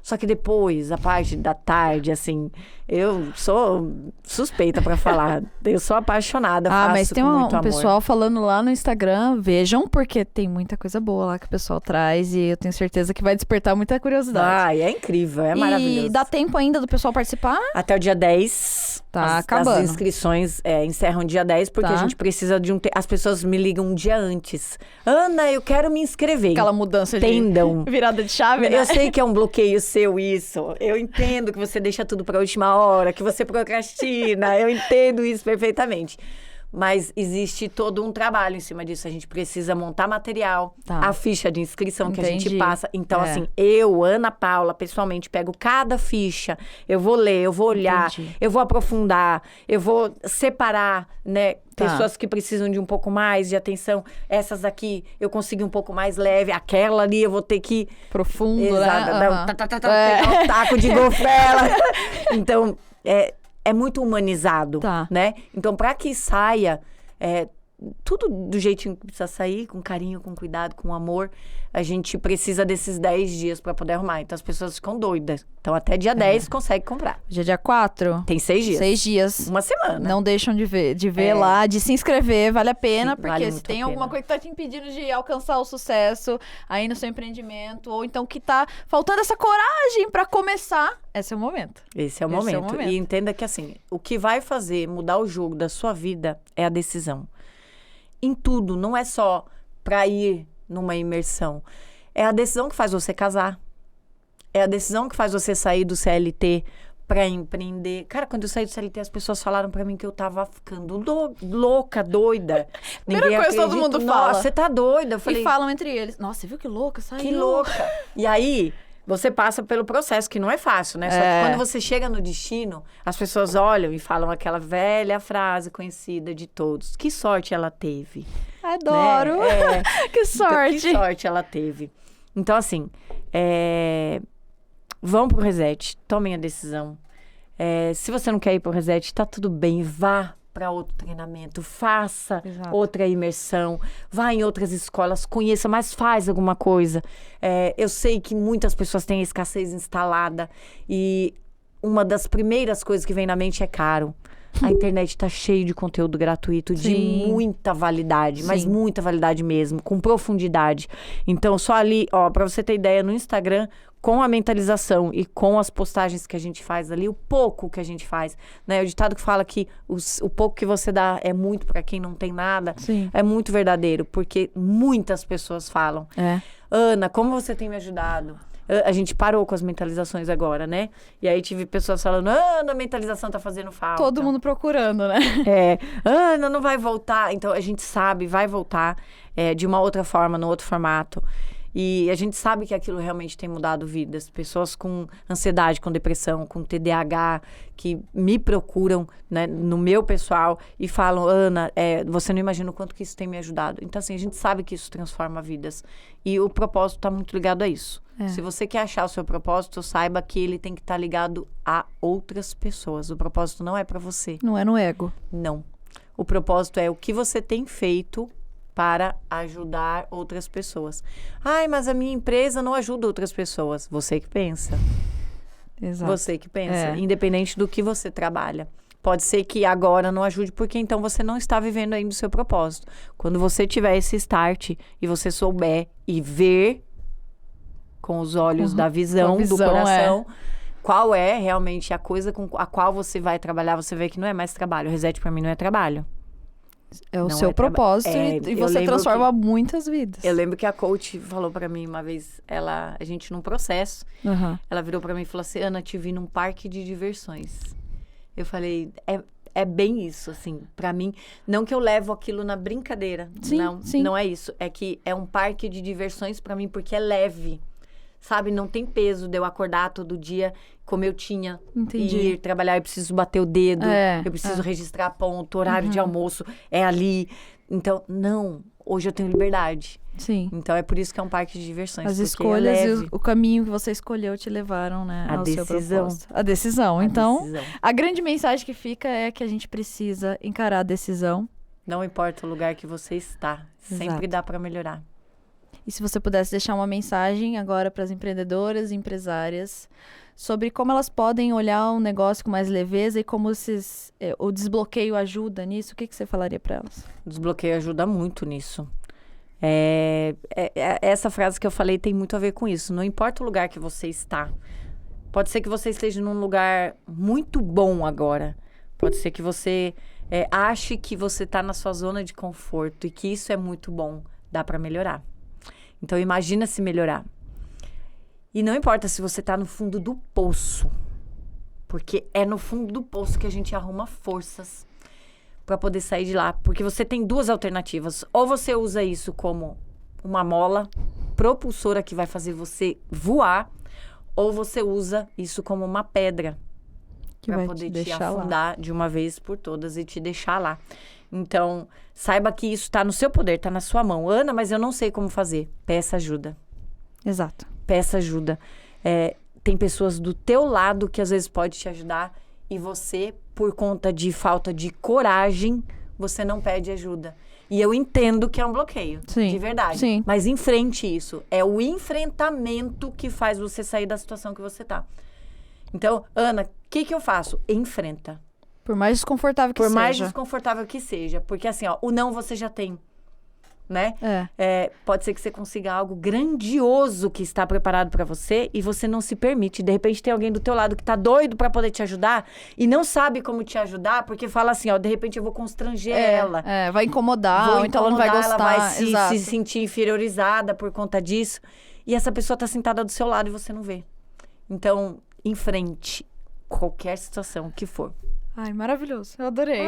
Só que depois, a parte da tarde, assim, eu sou suspeita pra falar. Eu sou apaixonada, faço mas tem com muito amor. pessoal falando lá no Instagram, vejam, porque tem muita coisa boa lá que o pessoal traz e eu tenho certeza que vai despertar muita curiosidade. É incrível, é maravilhoso. E dá tempo ainda do pessoal participar? Até o dia 10. Tá acabando. As inscrições encerram dia 10, porque a gente precisa de as pessoas me ligam um dia antes. Ana, eu quero me inscrever. Aquela mudança de virada de chave, né? Eu sei que é um bloqueio seu isso. Eu entendo que você deixa tudo pra última hora, que você procrastina. Eu entendo isso perfeitamente. Mas existe todo um trabalho em cima disso. A gente precisa montar material, a ficha de inscrição que a gente passa. Então, assim, eu, Ana Paula, pessoalmente, pego cada ficha. Eu vou ler, eu vou olhar, eu vou aprofundar, eu vou separar, né? Pessoas que precisam de um pouco mais de atenção. Essas aqui eu consegui um pouco mais leve. Aquela ali eu vou ter que... Profundo, exato, né? Pegar um taco de golfe pra ela. Então, é muito humanizado, né? Então, para que saia tudo do jeitinho que precisa sair, com carinho, com cuidado, com amor, a gente precisa desses 10 dias para poder arrumar. Então, as pessoas ficam doidas. Então, até dia 10 consegue comprar. Hoje é dia 4? Tem 6 dias. 6 dias. Uma semana. Não deixam de ver lá, de se inscrever, vale a pena, Sim, porque vale se tem alguma coisa que tá te impedindo de alcançar o sucesso aí no seu empreendimento, ou então que tá faltando essa coragem para começar, esse é o momento. Esse é o momento. E entenda que, assim, o que vai fazer mudar o jogo da sua vida é a decisão. Em tudo, não é só para ir numa imersão. É a decisão que faz você casar. É a decisão que faz você sair do CLT para empreender. Cara, quando eu saí do CLT, as pessoas falaram para mim que eu tava ficando louca, doida. Primeira coisa todo mundo fala. Nossa, você tá doida. Eu falei, e falam entre eles. Nossa, você viu que louca? Saiu. Que louca. E aí... Você passa pelo processo, que não é fácil, né? Só que quando você chega no destino, as pessoas olham e falam aquela velha frase conhecida de todos. Que sorte ela teve. Adoro. Né? Que sorte. Que sorte ela teve. Então, assim, vão pro Reset, tomem a decisão. Se você não quer ir pro Reset, tá tudo bem, vá para outro treinamento, faça outra imersão, vá em outras escolas, conheça, mas faz alguma coisa. Eu sei que muitas pessoas têm a escassez instalada e uma das primeiras coisas que vem na mente é caro. A internet está cheia de conteúdo gratuito, de muita validade, mas muita validade mesmo, com profundidade. Então, só ali, para você ter ideia, no Instagram, com a mentalização e com as postagens que a gente faz ali, o pouco que a gente faz, né? O ditado que fala que o pouco que você dá é muito para quem não tem nada, é muito verdadeiro, porque muitas pessoas falam. Ana, como você tem me ajudado? A gente parou com as mentalizações agora, né? E aí tive pessoas falando, Ana, a mentalização tá fazendo falta. Todo mundo procurando, né? Ana, não vai voltar. Então, a gente sabe, vai voltar de uma outra forma, no outro formato. E a gente sabe que aquilo realmente tem mudado vidas. Pessoas com ansiedade, com depressão, com TDAH, que me procuram, né, no meu pessoal e falam, Ana, você não imagina o quanto que isso tem me ajudado. Então, assim, a gente sabe que isso transforma vidas. E o propósito está muito ligado a isso. Se você quer achar o seu propósito, saiba que ele tem que estar ligado a outras pessoas. O propósito não é para você. Não é no ego. Não. O propósito é o que você tem feito para ajudar outras pessoas. Ai, mas a minha empresa não ajuda outras pessoas. Você que pensa. Exato. Você que pensa. Independente do que você trabalha. Pode ser que agora não ajude, porque então você não está vivendo ainda o seu propósito. Quando você tiver esse start e você souber e ver com os olhos da visão, do coração, qual é realmente a coisa com a qual você vai trabalhar, você vê que não é mais trabalho. O Reset pra mim não é trabalho. É o seu propósito e você transforma muitas vidas. Eu lembro que a coach falou pra mim uma vez, a gente num processo, ela virou pra mim e falou assim, Ana, te vi num parque de diversões. Eu falei, é bem isso, assim, pra mim. Não que eu levo aquilo na brincadeira. Sim, não é isso. É que é um parque de diversões pra mim, porque é leve. Sabe, não tem peso de eu acordar todo dia como eu tinha. Entendi. Ir trabalhar, eu preciso bater o dedo, eu preciso registrar ponto, horário de almoço, é ali. Então, não, hoje eu tenho liberdade. Sim. Então, é por isso que é um parque de diversões. As escolhas e o caminho que você escolheu te levaram, né, ao seu propósito. A decisão. Então, a grande mensagem que fica é que a gente precisa encarar a decisão. Não importa o lugar que você está, sempre dá para melhorar. E se você pudesse deixar uma mensagem agora para as empreendedoras e empresárias sobre como elas podem olhar um negócio com mais leveza e como o desbloqueio ajuda nisso, o que você falaria para elas? O desbloqueio ajuda muito nisso. Essa frase que eu falei tem muito a ver com isso. Não importa o lugar que você está. Pode ser que você esteja num lugar muito bom agora. Pode ser que você ache que você está na sua zona de conforto e que isso é muito bom. Dá para melhorar. Então, imagina se melhorar. E não importa se você está no fundo do poço, porque é no fundo do poço que a gente arruma forças para poder sair de lá. Porque você tem duas alternativas. Ou você usa isso como uma mola propulsora que vai fazer você voar, ou você usa isso como uma pedra para poder te afundar de uma vez por todas e te deixar lá. Então, saiba que isso está no seu poder, está na sua mão. Ana, mas eu não sei como fazer. Peça ajuda. Exato. Peça ajuda. Tem pessoas do teu lado que às vezes pode te ajudar e você, por conta de falta de coragem, você não pede ajuda. E eu entendo que é um bloqueio, de verdade. Sim. Mas enfrente isso. É o enfrentamento que faz você sair da situação que você tá. Então, Ana, o que eu faço? Enfrenta. Por mais desconfortável que seja. Por mais desconfortável que seja. Porque assim, o não você já tem. Né? Pode ser que você consiga algo grandioso que está preparado para você e você não se permite. De repente tem alguém do teu lado que tá doido para poder te ajudar e não sabe como te ajudar porque fala assim, de repente eu vou constranger ela. Vai incomodar, ou então ela não vai gostar. Ela vai se sentir inferiorizada por conta disso. E essa pessoa tá sentada do seu lado e você não vê. Então, enfrente qualquer situação que for. Ai, maravilhoso. Eu adorei.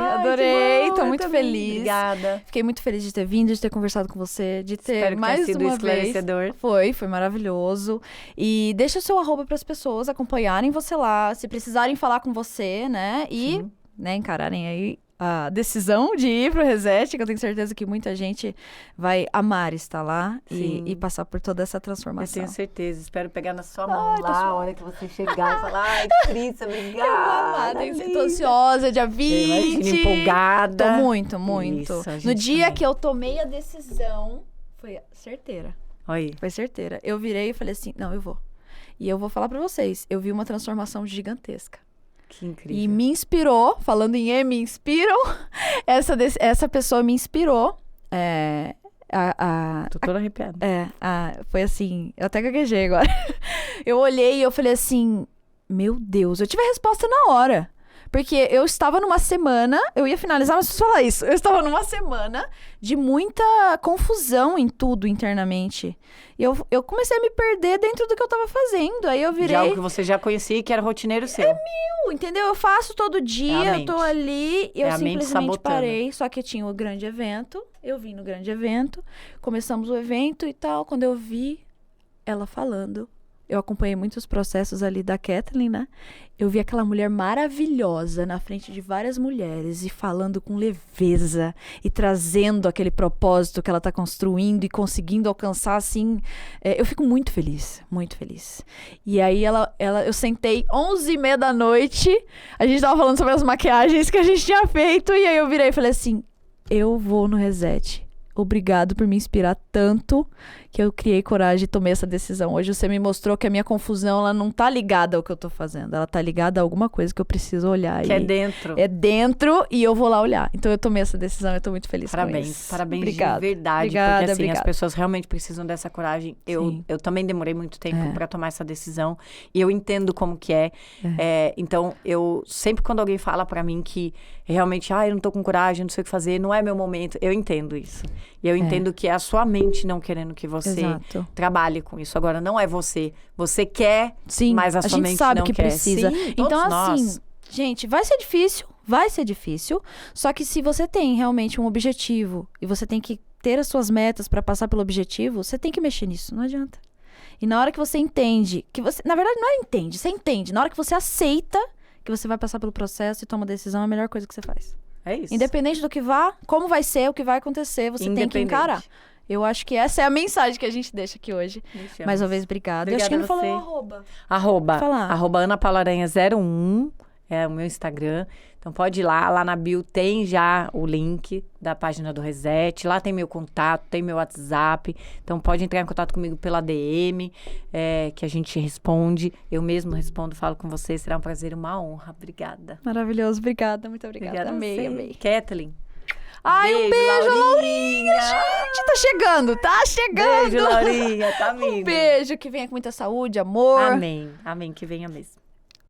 Tô muito feliz. Obrigada. Fiquei muito feliz de ter vindo, de ter conversado com você, de ter Espero mais que tenha sido uma esclarecedor. vez. Foi maravilhoso. E deixa o seu arroba para as pessoas acompanharem você lá, se precisarem falar com você, né? E, encararem aí a decisão de ir pro Reset, que eu tenho certeza que muita gente vai amar estar lá e passar por toda essa transformação. Eu tenho certeza. Espero pegar na sua mão lá, a hora que você chegar e falar, ai, Cris, obrigada. Tô ansiosa, dia 20. Imagina, empolgada. Tô muito. Isso, no dia que eu tomei a decisão, foi certeira. Aí. Foi certeira. Eu virei e falei assim, não, eu vou. E eu vou falar pra vocês, eu vi uma transformação gigantesca. Que incrível. E me inspirou, falando em me inspiram, essa pessoa me inspirou. Tô toda arrepiada. Foi assim, eu até gaguejei agora. Eu olhei e eu falei assim, meu Deus, eu tive a resposta na hora. Porque eu estava numa semana, eu ia finalizar, mas preciso falar isso. Eu estava numa semana de muita confusão em tudo internamente. E eu comecei a me perder dentro do que eu estava fazendo. Aí eu virei... De algo que você já conhecia e que era rotineiro seu. Entendeu? Eu faço todo dia, eu tô ali, e eu simplesmente sabotando. parei. Só que tinha o grande evento, eu vim no grande evento, começamos o evento e tal. Quando eu vi ela falando, eu acompanhei muitos processos ali da Kathleen, né? Eu vi aquela mulher maravilhosa na frente de várias mulheres e falando com leveza e trazendo aquele propósito que ela tá construindo e conseguindo alcançar, assim. Eu fico muito feliz, muito feliz. E aí eu sentei 11h30 da noite, a gente tava falando sobre as maquiagens que a gente tinha feito e aí eu virei e falei assim, eu vou no Reset obrigado por me inspirar tanto que eu criei coragem e tomei essa decisão. Hoje você me mostrou que a minha confusão, ela não tá ligada ao que eu tô fazendo. Ela tá ligada a alguma coisa que eu preciso olhar. Que é dentro. É dentro e eu vou lá olhar. Então eu tomei essa decisão, eu tô muito feliz com isso. Parabéns Obrigada. de verdade. Obrigada, porque assim, obrigada. as pessoas realmente precisam dessa coragem. Eu também demorei muito tempo pra tomar essa decisão. E eu entendo como que é. Então, eu sempre quando alguém fala pra mim que realmente, eu não tô com coragem, não sei o que fazer, não é meu momento, eu entendo isso. E eu entendo que é a sua mente não querendo que você trabalhe com isso. Agora, não é você. Você quer, mas a sua mente sabe não que quer. precisa. Sim, então, todos assim, nós. gente, vai ser difícil. Só que se você tem realmente um objetivo e você tem que ter as suas metas pra passar pelo objetivo, você tem que mexer nisso, não adianta. E na hora que você entende, na verdade não é entende, você entende. Na hora que você aceita que você vai passar pelo processo e toma a decisão, é a melhor coisa que você faz. É isso. Independente do que vá, como vai ser, o que vai acontecer, você tem que encarar. Eu acho que essa é a mensagem que a gente deixa aqui hoje. Mais uma vez, obrigada. Eu acho que não falou Arroba Ana Paula Aranha 01 é o meu Instagram. Então pode ir lá na bio tem já o link da página do Reset. Lá tem meu contato, tem meu WhatsApp. Então pode entrar em contato comigo pela DM, que a gente responde. Eu mesmo respondo, falo com você. Será um prazer e uma honra. Obrigada. Maravilhoso, obrigada, muito obrigada. Amei. Kathleen. Ai, um beijo, Laurinha, gente, tá chegando. Beijo, Laurinha, tá amigo. Um beijo, que venha com muita saúde, amor. Amém, que venha mesmo.